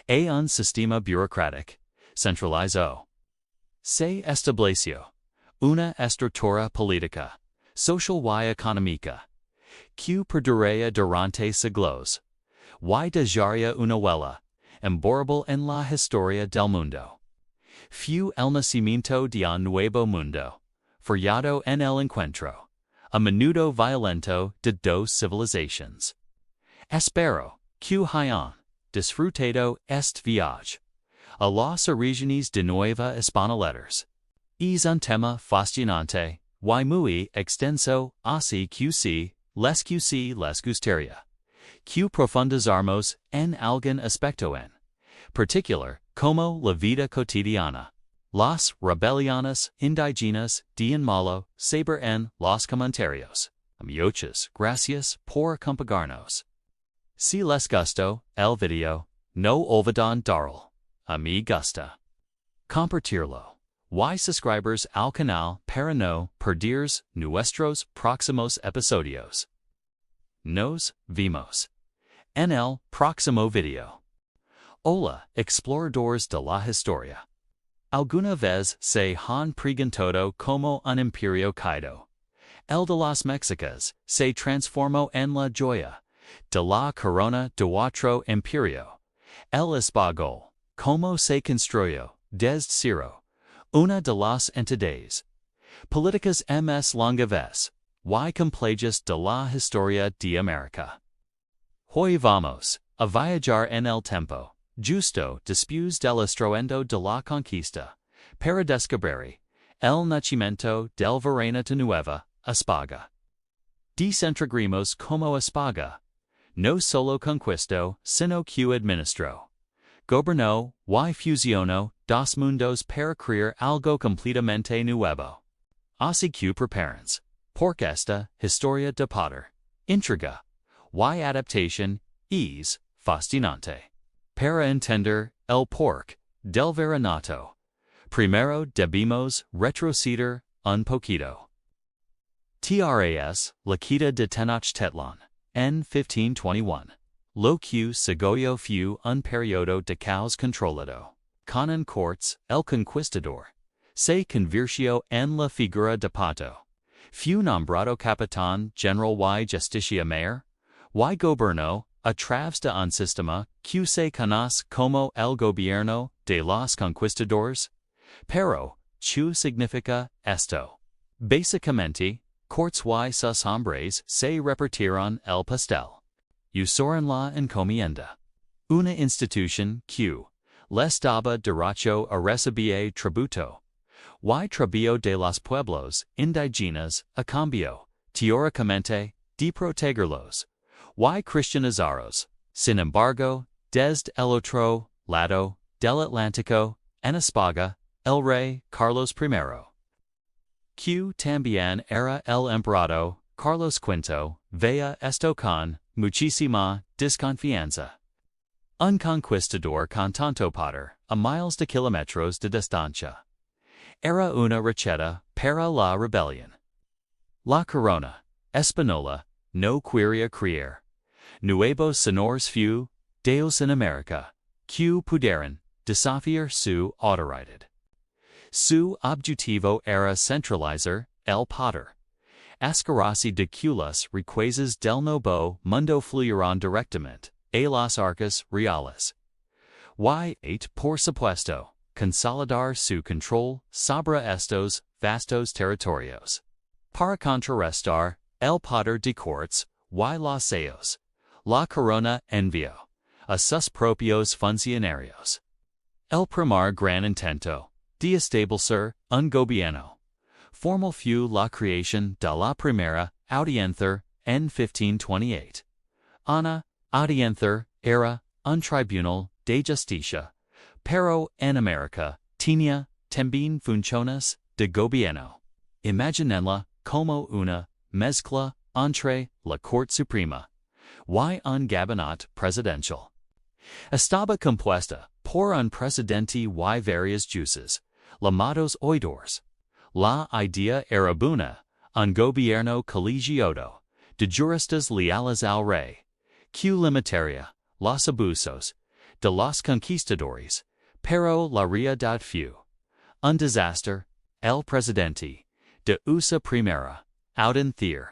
a un sistema burocrático centralizado. Se estableció una estructura política, social y económica que perduraría durante siglos y dejaría una huella imborrable en la historia del mundo. Fue el nacimiento de un nuevo mundo, fallado en el encuentro, a menudo violento, de dos civilizaciones. Espero que hayan disfrutado este viaje a los orígenes de Nueva España. Es un tema fascinante y muy extenso, así que si les gustaría que profundizáramos en algún aspecto en particular, como la vida cotidiana, las rebeliones indígenas de en malo, saber en los comentarios. Muchas gracias por acompañarnos. Si les gustó el video, no olviden darle a me gusta, compartirlo y suscribirse al canal para no perderse nuestros próximos episodios. Nos vemos en el próximo video. Hola, exploradores de la historia. ¿Alguna vez se han preguntado cómo un imperio caído, el de los mexicas, se transformó en la joya de la corona de otro imperio, el español? ¿Cómo se construyó desde cero una de las entidades políticas más longevas y complejas de la historia de América? Hoy vamos a viajar en el tiempo, justo después del estruendo de la Conquista, para descubrir el nacimiento del Virreinato de Nueva España. Desentragremos como España no solo conquistó, sino que administró, gobernó y fusionó dos mundos para crear algo completamente nuevo. Así que prepárense, porque esta historia de poder, intriga y adaptación es fascinante. Para entender el porqué del Virreinato, primero debemos retroceder un poquito. Tras la caída de Tenochtitlan en 1521, lo que siguió fue un periodo de caos controlado. Con en Cortés, el conquistador se convirtió en la figura de pato. Fue nombrado capitán general y justicia mayor, y gobernó a través de un sistema que se conoce como el gobierno de los conquistadores. Pero, ¿qué significa esto? Básicamente, Cortés y sus hombres se repartieron el pastel. Usaron la encomienda, una institución que les daba derecho a recibir tributo y trabajó de los pueblos indígenas a cambio, teóricamente, de protegerlos y cristianizarlos. Sin embargo, desde el otro lado del Atlántico, en España, el rey Carlos I, que también era el emperador Carlos V, veía esto con muchísima desconfianza. Un conquistador con tanto poder, a miles de kilómetros de distancia, era una racheta para la rebelión. La corona española no quería creer nuevos señores feudales en América que pudieran desafiar su autoridad. Su objetivo era centralizar el poder. Ascarasi de que las riquezas del nuevo mundo fluyeran directamente a las arcas reales. Y, por supuesto, consolidar su control sobre estos vastos territorios. Para contrarrestar el poder de cortes y los sellos, la corona envió a sus propios funcionarios. El primer gran intento de establecer un gobierno formal fue la creación de la primera audiencia en 1528. Una audiencia era un tribunal de justicia, pero en América tenía también funciones de gobierno. Imagínenla como una mezcla entre la Corte Suprema y un gabinete presidencial. Estaba compuesta por un presidente y varios jueces, llamados oidores. La idea era buena, un gobierno colegiado de juristas leales al rey, que limitaría los abusos de los conquistadores, pero la realidad fue un desastre. El presidente de USA primera audiencia,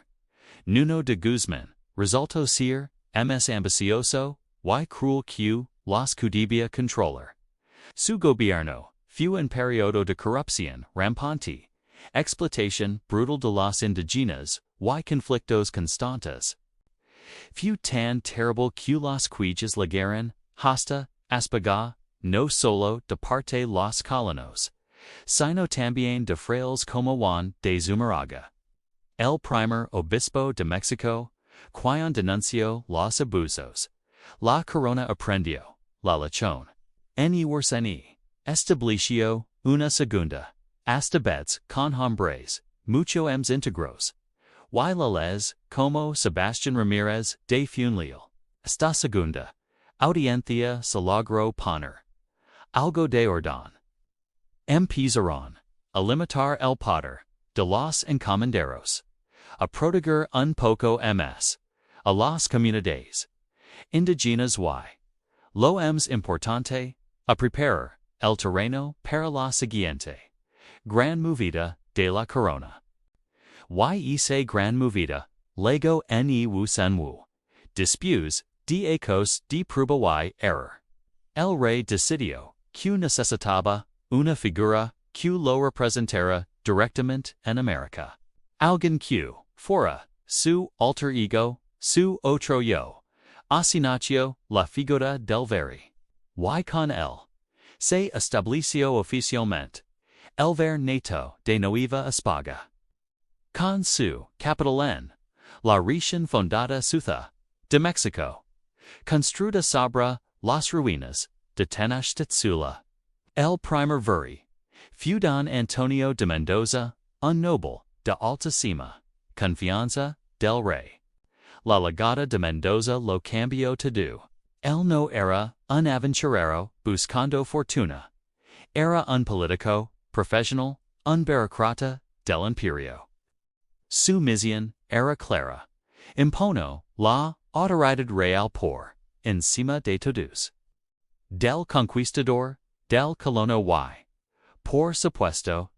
Nuno de Guzmán, resultó ser más ambicioso y cruel que los que debía controlar. Su gobierno fue un periodo de corrupción rampante, explotación brutal de los indígenas y conflictos constantes. Fue tan terrible que los cuellos llegaron hasta apagar no solo de parte los colonos, sino también de frailes como Juan de Zumarraga, el primer obispo de México, quien denunció los abusos. La corona aprendió la lección. En Iwarsani, estableció una segunda, hasta bets con hombres, mucho más íntegros, y les, como Sebastián Ramírez de Funleal. Esta segunda audiencia se logró poner algo de orden. Empezaron a limitar el poder de los encomenderos, a proteger un poco más a las comunidades indígenas y, lo más importante, a preparar el terreno para la siguiente gran movida de la corona. Y esa gran movida, luego en Wusanwu, después de ecos de prueba y error. El rey decidió que necesitaba una figura que lo representara directamente en América. Alguien que fuera su alter ego, su otro yo, asignó la figura del rey. Y con él se estableció oficialmente el Virreinato de Nueva España. Con su capital en la región fundada Ciudad de México, construida sobre las ruinas de Tenochtitlan. El primer virrey fue don Antonio de Mendoza, un noble de altísima confianza del rey. La llegada de Mendoza lo cambió todo. Él no era un aventurero buscando fortuna. Era un político profesional, un burócrata del imperio. Su misión era clara. Imponó la autoridad real por encima de todos. Del conquistador, del colono y, por supuesto,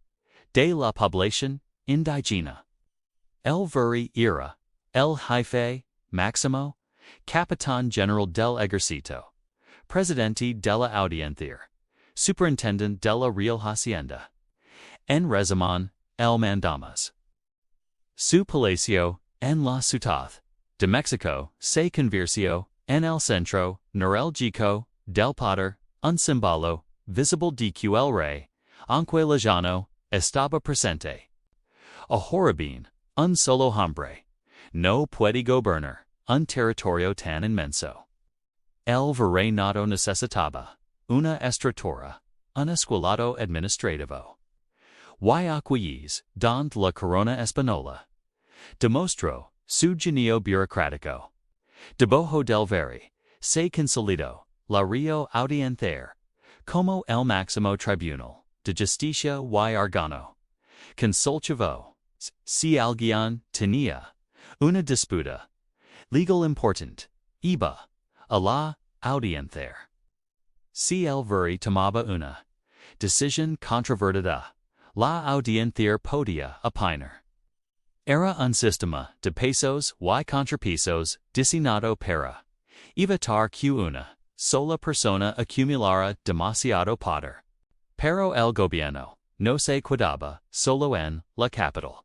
de la población indígena. El virrey era el jefe máximo, capitán general del ejército, presidente de la audiencia, superintendente de la real hacienda. En resumen, el mandamás. Su palacio en la Ciudad de México se convirtió en el centro neurálgico del poder, un símbolo visible de que el rey, aunque lejano, estaba presente. Ahora bien, un solo hombre no puede gobernar un territorio tan inmenso. El virreinato necesitaba una estructura, un escuelado administrativo. Y aquellos donde la corona española demostró su genio burocrático. Debajo del rey se consolidó la real audiencia como el máximo tribunal de justicia y órgano consultivo. Si alguien tenía una disputa legal importante, iba a la audiencia. Si el virrey tomaba una decisión controvertida, la audiencia podía opinar. Era un sistema de pesos y contrapesos diseñado para evitar que una sola persona acumulara demasiado poder. Pero el gobierno no se quedaba solo en la capital.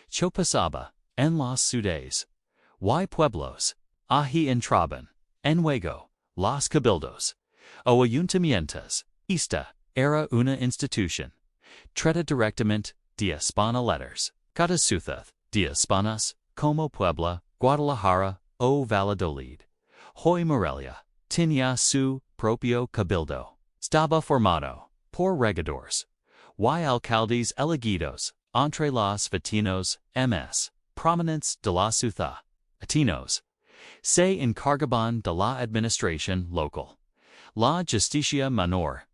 Cho pasaba en las ciudades. Y pueblos. Allí entraban, en juego, los cabildos, o ayuntamientos. Esta era una institución. Trata directamente de España letters. Cada ciudad de España, como Puebla, Guadalajara o Valladolid. Hoy Morelia tenía su propio cabildo. Estaba formado por regidores y alcaldes elegidos entre los vecinos más prominentes de la ciudad. Atinos se encargaban de la administración local, la justicia menor,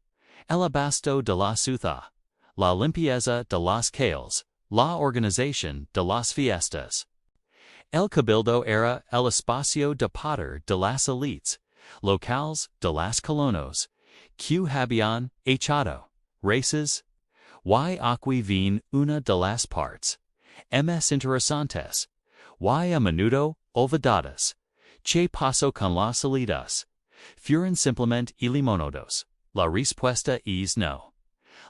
el abasto de la ciudad, la limpieza de las calles, la organización de las fiestas. El cabildo era el espacio de poder de las élites locales de las colonias que habían echado raíces y aquí viene una de las partes más interesantes y a menudo olvidadas que pasó con las élites fueron simplemente eliminados. La respuesta es no.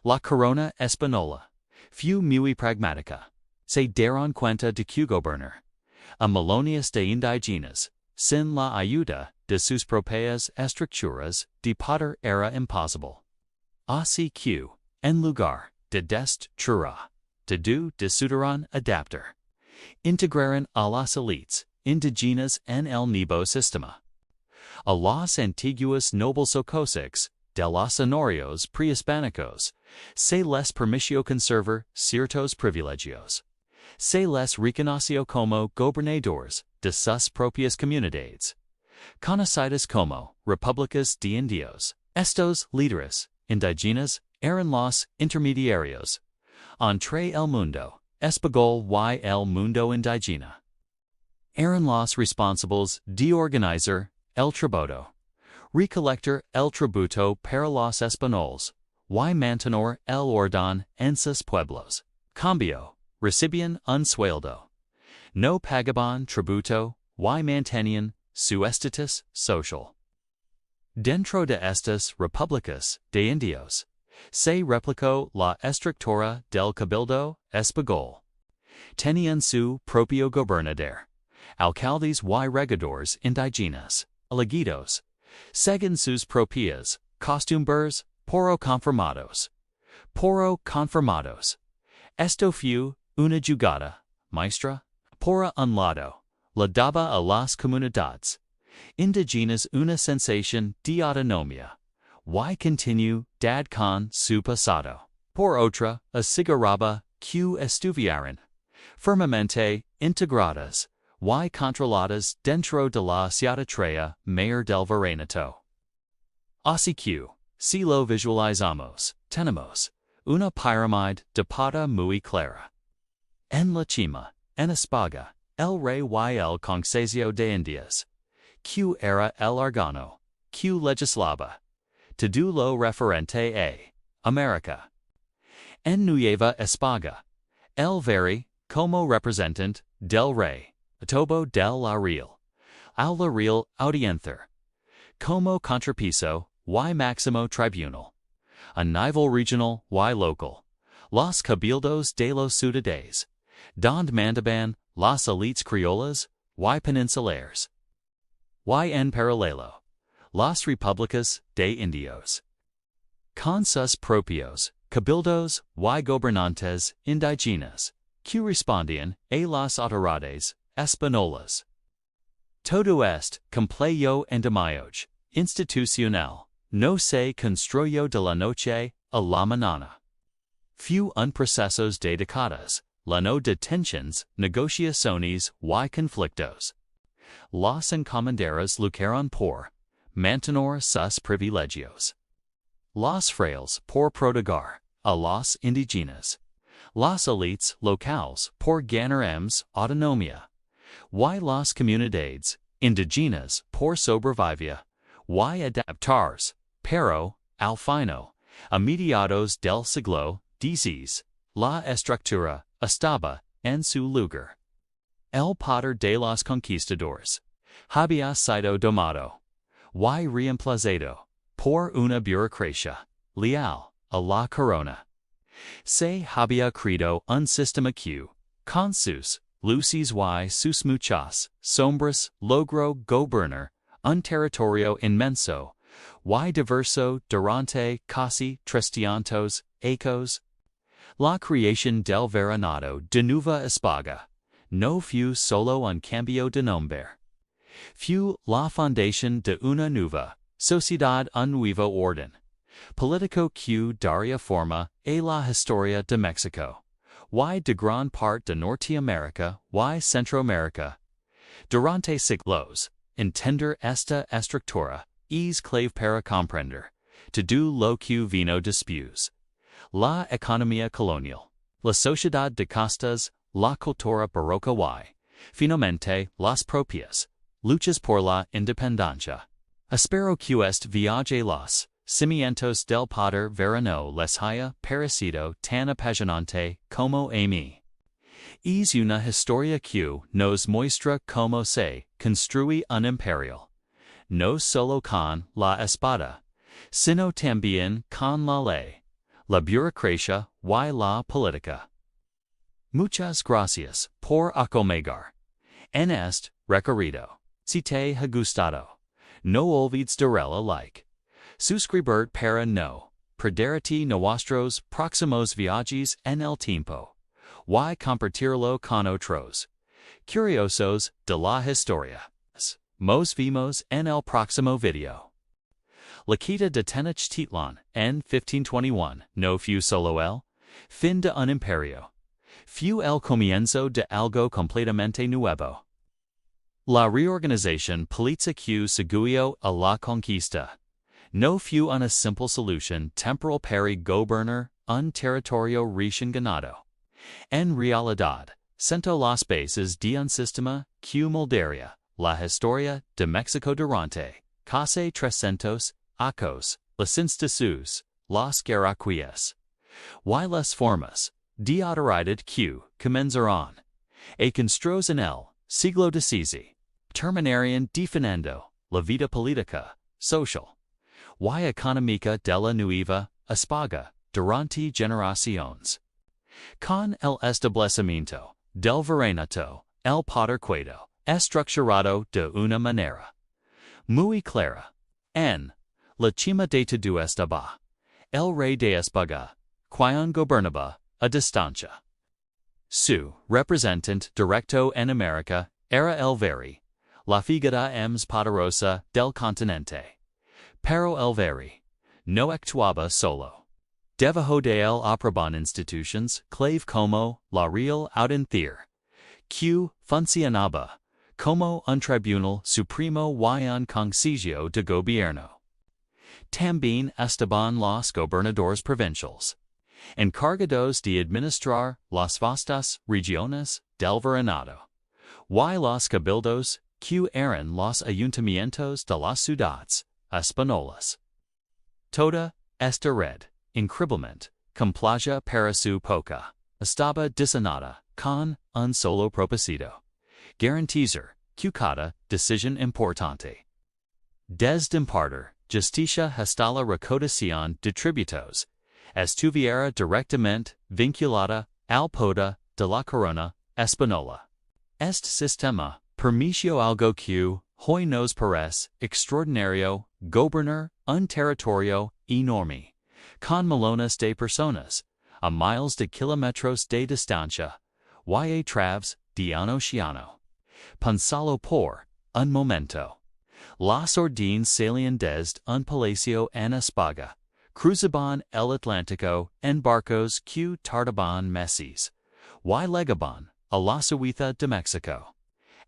La corona española fue muy pragmática. Se dieron cuenta de que gobernar a millones de indígenas sin la ayuda de sus propias estructuras de poder era imposible. Así que, en lugar de destruir, decidieron adaptar. Integraron a las élites indígenas en el nuevo sistema. A los antiguos nobles cossacs de los señoríos prehispánicos se les permitió conservar ciertos privilegios. Se les reconoció como gobernadores de sus propias comunidades, conocidas como repúblicas de indios. Estos líderes indígenas eran los intermediarios entre el mundo español y el mundo indígena. Eran los responsables de organizar el tributo, recolectar el tributo para los españoles y mantener el orden en sus pueblos. Cambio, recibían un sueldo. No pagaban tributo y mantenían su estatus social. Dentro de estas repúblicas de indios, se replicó la estructura del cabildo español. Tenían su propio gobernador, alcaldes y regidores indígenas, elegidos, según sus propias costumbres por conformados. Esto fue una jugada maestra. Por un lado, le daba a las comunidades indígenas una sensación de autonomía y continuidad con su pasado. Por otra, aseguraba que estuvieran firmemente integradas y controladas dentro de la ciudadanía mayor del Virreinato. Así que, si lo visualizamos, tenemos una pirámide de poder muy clara. En la cima, en España, el rey y el consejo de Indias, que era el órgano que legislaba todo lo referente a América. En Nueva España, el virrey, como representante del rey, topo del la real audiencia, como contrapeso y máximo tribunal, a nivel regional y local, los cabildos de los ciudades, donde mandaban las élites criollas y peninsulares. Y en paralelo, las repúblicas de indios, con sus propios cabildos y gobernantes indígenas, que respondían a las autoridades españolas. Todo este complejo endemiage institucional no se construyó de la noche a la mañana. Fue un proceso de décadas, lleno de tensiones, negociaciones y conflictos. Los encomenderos lucharon por mantener sus privilegios. Los frailes por proteger a los indígenas. Las élites locales por ganar más autonomía. Y las comunidades indígenas por sobrevivir y adaptarse, pero, al final, a mediados del siglo XVI, la estructura estaba en su lugar. El poder de los conquistadores había sido domado y reemplazado por una burocracia leal a la corona. Se había credo un sistema que, con sus luces y sus muchas sombras, logró gobernar un territorio inmenso y diverso durante casi 300 años. La creación del Virreinato de Nueva España no fue solo un cambio de nombre. Fue la fundación de una nueva sociedad, un nuevo orden político que daría forma a la historia de México y de gran parte de Norteamérica y Centroamérica. Durante siglos, entender esta estructura es clave para comprender todo lo que vino después. La economía colonial, la sociedad de castas, la cultura barroca y, finalmente, las propias luchas por la independencia. Espero que este viaje los cimientos del poder verano les haya parecido tan apasionante como a mí. Es una historia que nos muestra cómo se construye un imperio, no solo con la espada, sino también con la ley, la burocracia y la política. Muchas gracias por acompañar en este recorrido. Si te ha gustado, no olvides darle like, suscribir para no perderte nuestros próximos viajes en el tiempo, y compartirlo con otros curiosos de la historia. Nos vemos en el próximo video. La caída de Tenochtitlan en 1521 no fue solo el fin de un imperio, fue el comienzo de algo completamente nuevo. La reorganización política que siguió a la conquista no fue una simple solución temporal para gobernar un territorio recién ganado. En realidad, sentó las bases de un sistema que moldearía la historia de México durante casi 300 años, las instituciones, las jerarquías y las formas de autoridad que comenzaron a construir en el siglo XVI, terminarían definiendo la vida política, social y económica de la Nueva España durante generaciones. Con el establecimiento del Virreinato, el poder quedó estructurado de una manera muy clara. En la cima de todo estaba el rey de España, quien gobernaba a distancia. Su representante directo en América era el Virrey, la figura más poderosa del continente. Pero el Virrey no actuaba solo. Debajo de él aprobaban instituciones clave como la Real Audiencia, que funcionaba como un tribunal supremo y un consejo de gobierno. También estaban los gobernadores provinciales, encargados de administrar las vastas regiones del Virreinato, y los cabildos, que eran los ayuntamientos de las ciudades españolas. Toda esta red, increíblemente compleja para su época, estaba diseñada con un solo propósito: garantizar que cada decisión importante, desde impartir justicia hasta la recaudación de tributos, estuviera directamente vinculada al poder de la corona española. Este sistema permitió algo que hoy nos parece extraordinario: gobernar un territorio enorme, con millones de personas, a miles de kilómetros de distancia, y a través de un océano. Pensalo por un momento. Las órdenes salían desde un palacio en España, cruzaban el Atlántico en barcos que tardaban meses, y llegaban a la Ciudad de México.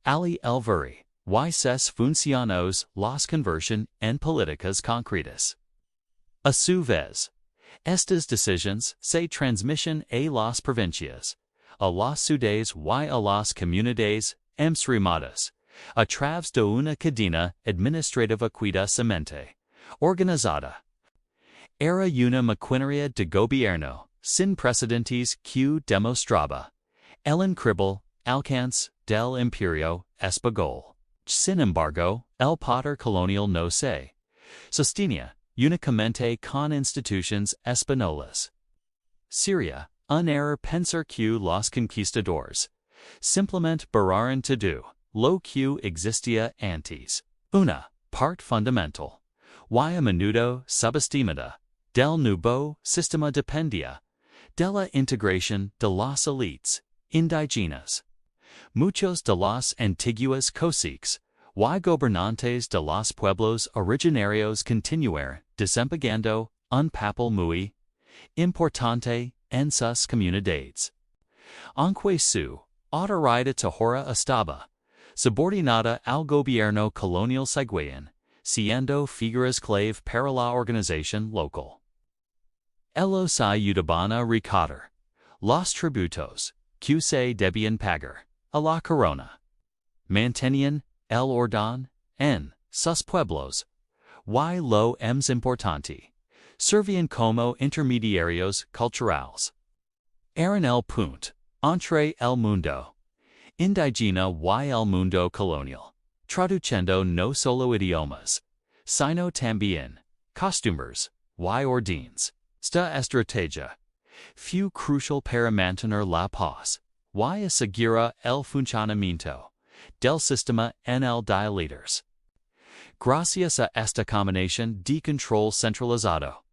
Ali el Virrey y sus funcionarios las convertían en políticas concretas. A su vez, estas decisiones se transmitían a las provincias, a las ciudades y a las comunidades más remotas, a través de una cadena administrativa cuidadosamente organizada. Era una maquinaria de gobierno sin precedentes que demostraba el increíble alcance del imperio español. Sin embargo, el poder colonial no se sostenía únicamente con instituciones españolas. Syria, un error pensar que los conquistadores simplemente borraron todo lo que existía antes. Una parte fundamental, y a menudo subestimada, del nuevo sistema dependía de la integración de las élites indígenas. Muchos de los antiguos caciques y gobernantes de los pueblos originarios continuaron desempeñando un papel muy importante en sus comunidades. Aunque su autoridad ahora estaba subordinada al gobierno colonial, seguían siendo figuras clave para la organización local. Ellos ayudaban a recaudar los tributos que se debían pagar a la corona. Mantenían el orden en sus pueblos y lo más importante, servían como intermediarios culturales. Eran el punto entre el mundo indígena y el mundo colonial, traduciendo no solo idiomas, sino también costumbres y órdenes. Esta estrategia fue crucial para mantener la paz y asegurar el funcionamiento del sistema en el de líderes. Gracias a esta combinación de control centralizado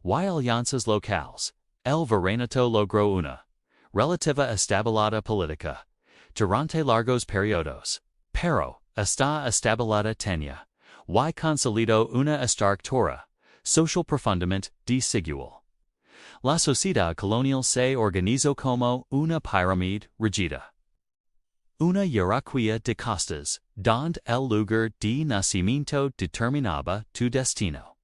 y alianzas locales, el Virreinato logró una relativa estabilidad política durante largos periodos, pero esta estabilidad tenía y consolidó una estructura social profundamente desigual. La sociedad colonial se organizó como una pirámide rígida. Una jerarquía de castas, donde el lugar de nacimiento determinaba tu destino.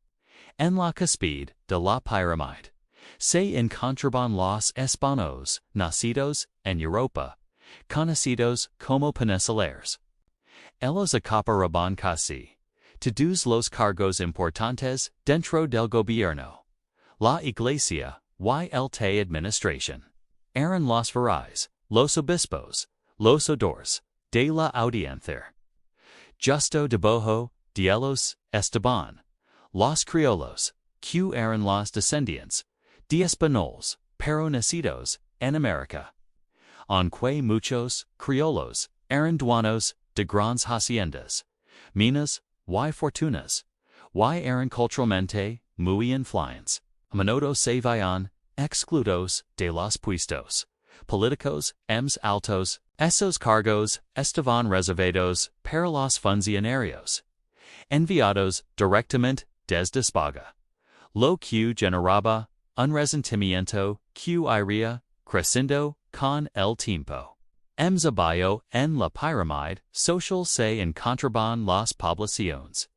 En la cúspide de la pirámide se encontraban los hispanos nacidos en Europa, conocidos como peninsuleros. Ellos acaparaban casi todos los cargos importantes dentro del gobierno, la iglesia y el de administración. Eran los virreyes, los obispos, los odores de la audiencia. Justo debajo de ellos estaban los criollos, que eran los descendientes de españoles, pero nacidos en América. Aunque muchos criollos eran dueños de grandes haciendas, minas y fortunas, y eran culturalmente muy influyentes, a menudo se veían excluidos de los puestos políticos más altos. Esos cargos estaban reservados para los funcionarios enviados directamente desde España, lo que generaba un resentimiento que iría creciendo con el tiempo. Más abajo en la pirámide social se encontraban las poblaciones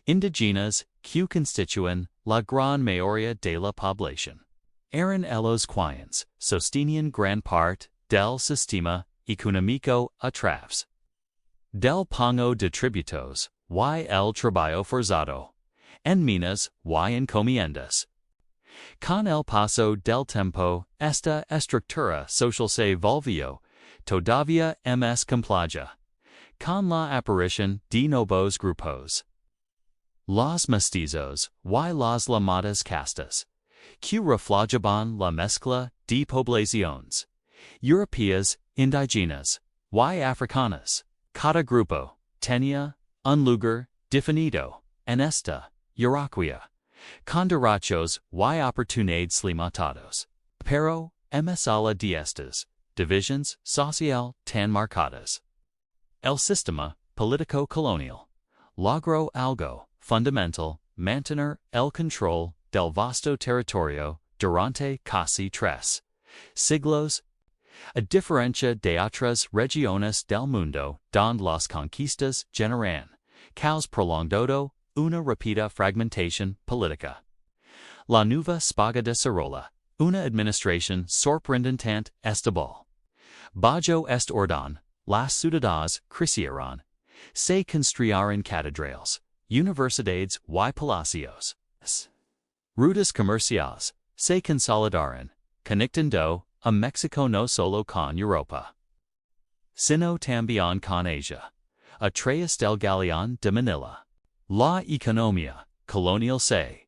indígenas que constituyen la gran mayoría de la población. Eran ellos quienes sostenían gran parte del sistema económico a través del pago de tributos y el trabajo forzado, en minas y encomiendas. Con el paso del tiempo, esta estructura social se volvió todavía más compleja, con la aparición de nuevos grupos. Los mestizos y las llamadas castas, que reflejaban la mezcla de poblaciones europeas, indígenas y africanas. Cada grupo tenía un lugar definido en esta jerarquía, con derechos y oportunidades limitados. Pero, más allá de estas divisiones social tan marcadas, el sistema político colonial logró algo fundamental: mantener el control del vasto territorio durante casi 3 siglos. A diferencia de otras regiones del mundo donde las conquistas generan caos prolongado, una rápida fragmentación política. La Nueva España desarrolla una administración sorprendentemente estable. Bajo este orden, las ciudades crecieron, se construyeron catedrales, universidades y palacios. Rutas comerciales se consolidaron, conectando a México no solo con Europa, sino también con Asia, a través del Galeón de Manila. La economía colonial se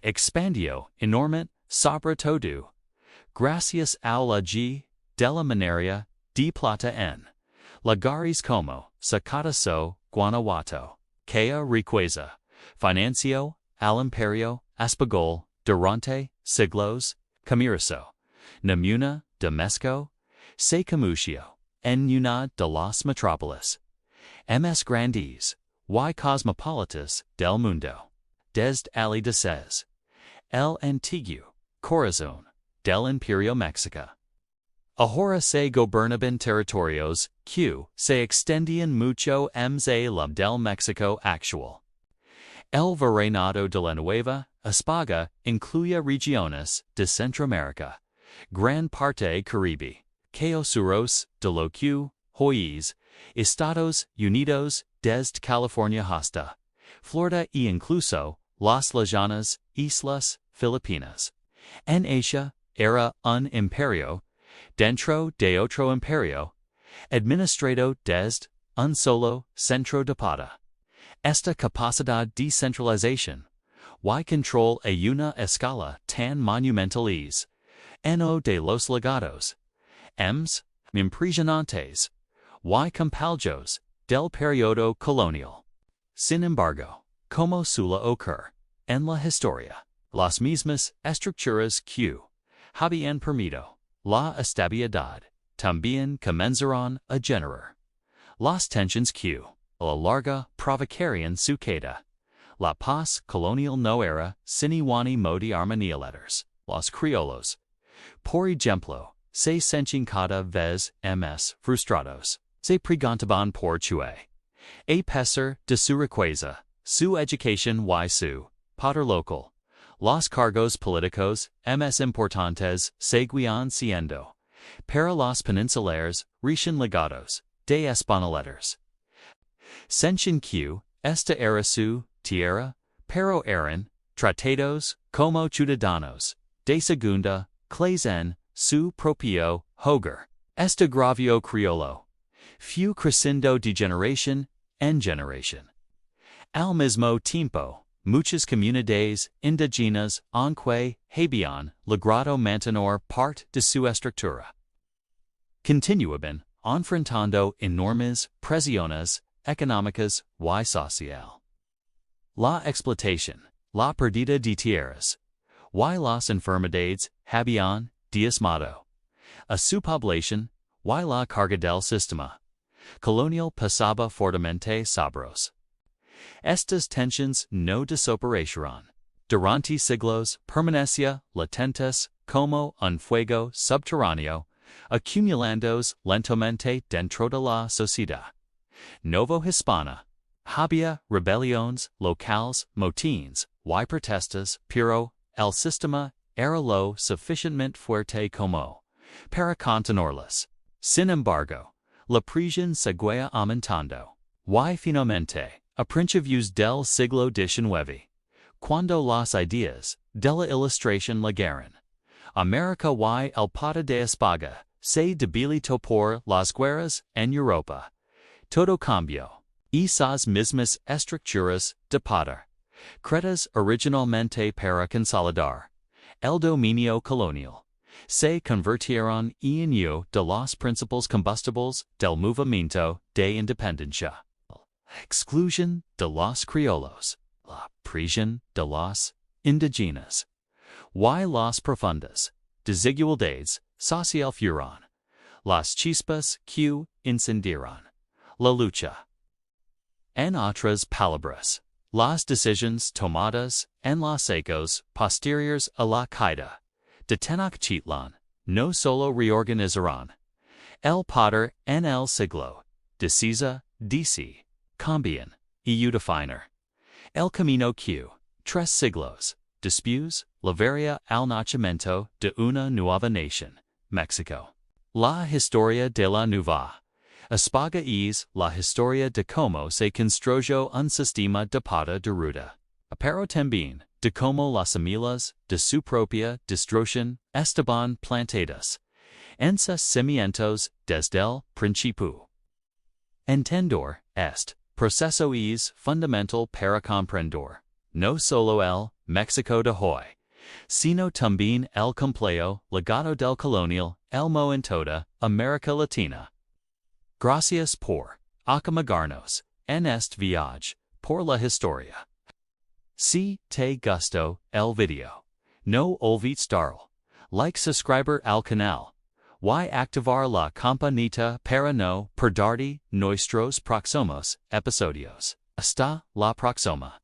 expandió enormemente, sobre todo gracias a la G de la Minería de Plata en Lagares como Zacatazo, Guanajuato, que riqueza financió al imperio español durante siglos, comercio, namuna de México, se comerció en una de las metrópolis más grandes y cosmopolitas del mundo. Desde el dices, el antiguo corazón del Imperio Mexica. Ahora se gobernaban territorios que se extendían mucho más allá del México actual. El Virreinato de la Nueva España incluye regiones de Centroamérica, gran parte Caribe, Suros de lo que hoy es Estados Unidos desde California hasta Florida e incluso las lejanas Islas Filipinas. En Asia era un imperio dentro de otro imperio, administrado desde un solo centro de poder. Esta capacidad de centralización y control a una escala tan monumental es uno de los legados impresionantes y completos del periodo colonial. Sin embargo, como suele ocurrir en la historia, las mismas estructuras que habían permitido la estabilidad también comenzaron a generar las tensiones que a la larga provocarían su caída. La paz colonial no era sin igual modo armonía letters. Los criollos, por ejemplo, se sentían cada vez más frustrados. Se preguntaban por qué. A pesar de su riqueza, su educación y su poder local, los cargos políticos más importantes seguían siendo para los peninsulares recién legados de españoletes. Sentían que esta era su tierra, pero eran tratados como ciudadanos de segunda clase en su propio hogar. Este agravio criollo fue creciendo de generación en generación. Al mismo tiempo, muchas comunidades indígenas aunque habían logrado mantener parte de su estructura, continuaban enfrentando enormes presiones económicas y social. La explotación, la pérdida de tierras, y las enfermedades habían diezmado a su población y la carga del sistema colonial pesaba fuertemente sobros. Estas tensiones no desaparecieron. Durante siglos permanecía latentes como un fuego subterráneo, acumulándose lentamente dentro de la sociedad novo hispana. Había rebeliones locales, motines y protestas, pero el sistema era lo suficientemente fuerte como para contenerlas. Sin embargo, la presión seguía aumentando. Y finalmente, a principios del siglo XIX, cuando las ideas de la Ilustración llegaron a América y el poder de España se debilitó por las guerras en Europa, todo cambió. Esas mismas estructuras de poder, creadas originalmente para consolidar el dominio colonial, se convirtieron en uno de los principales combustibles del movimiento de independencia. Exclusión de los criollos, la presión de los indígenas, y las profundas desigualdades sociales fueron las chispas que encendieron la lucha. En otras palabras, las decisiones tomadas en los años posteriores a la caída de Tenochtitlan no solo reorganizaron el poder en el siglo XVI, cambian y definieron el camino que, 3 siglos después, llevaría al nacimiento de una nueva nación, México. La historia de la Nueva España es la historia de cómo se construyó un sistema de poder de ruta, pero también de cómo las semillas de su propia destrucción estaban plantadas en sus cimientos desde el principio. Entender este proceso es fundamental para comprender no solo el México de hoy, Sino también el complejo legado del colonial, el mo en toda América Latina. Gracias por acompañarnos en este viaje por la historia. Si te gustó el video, no olvides darle like, subscriber al canal y activar la campanita para no perderte nuestros próximos episodios. Hasta la próxima.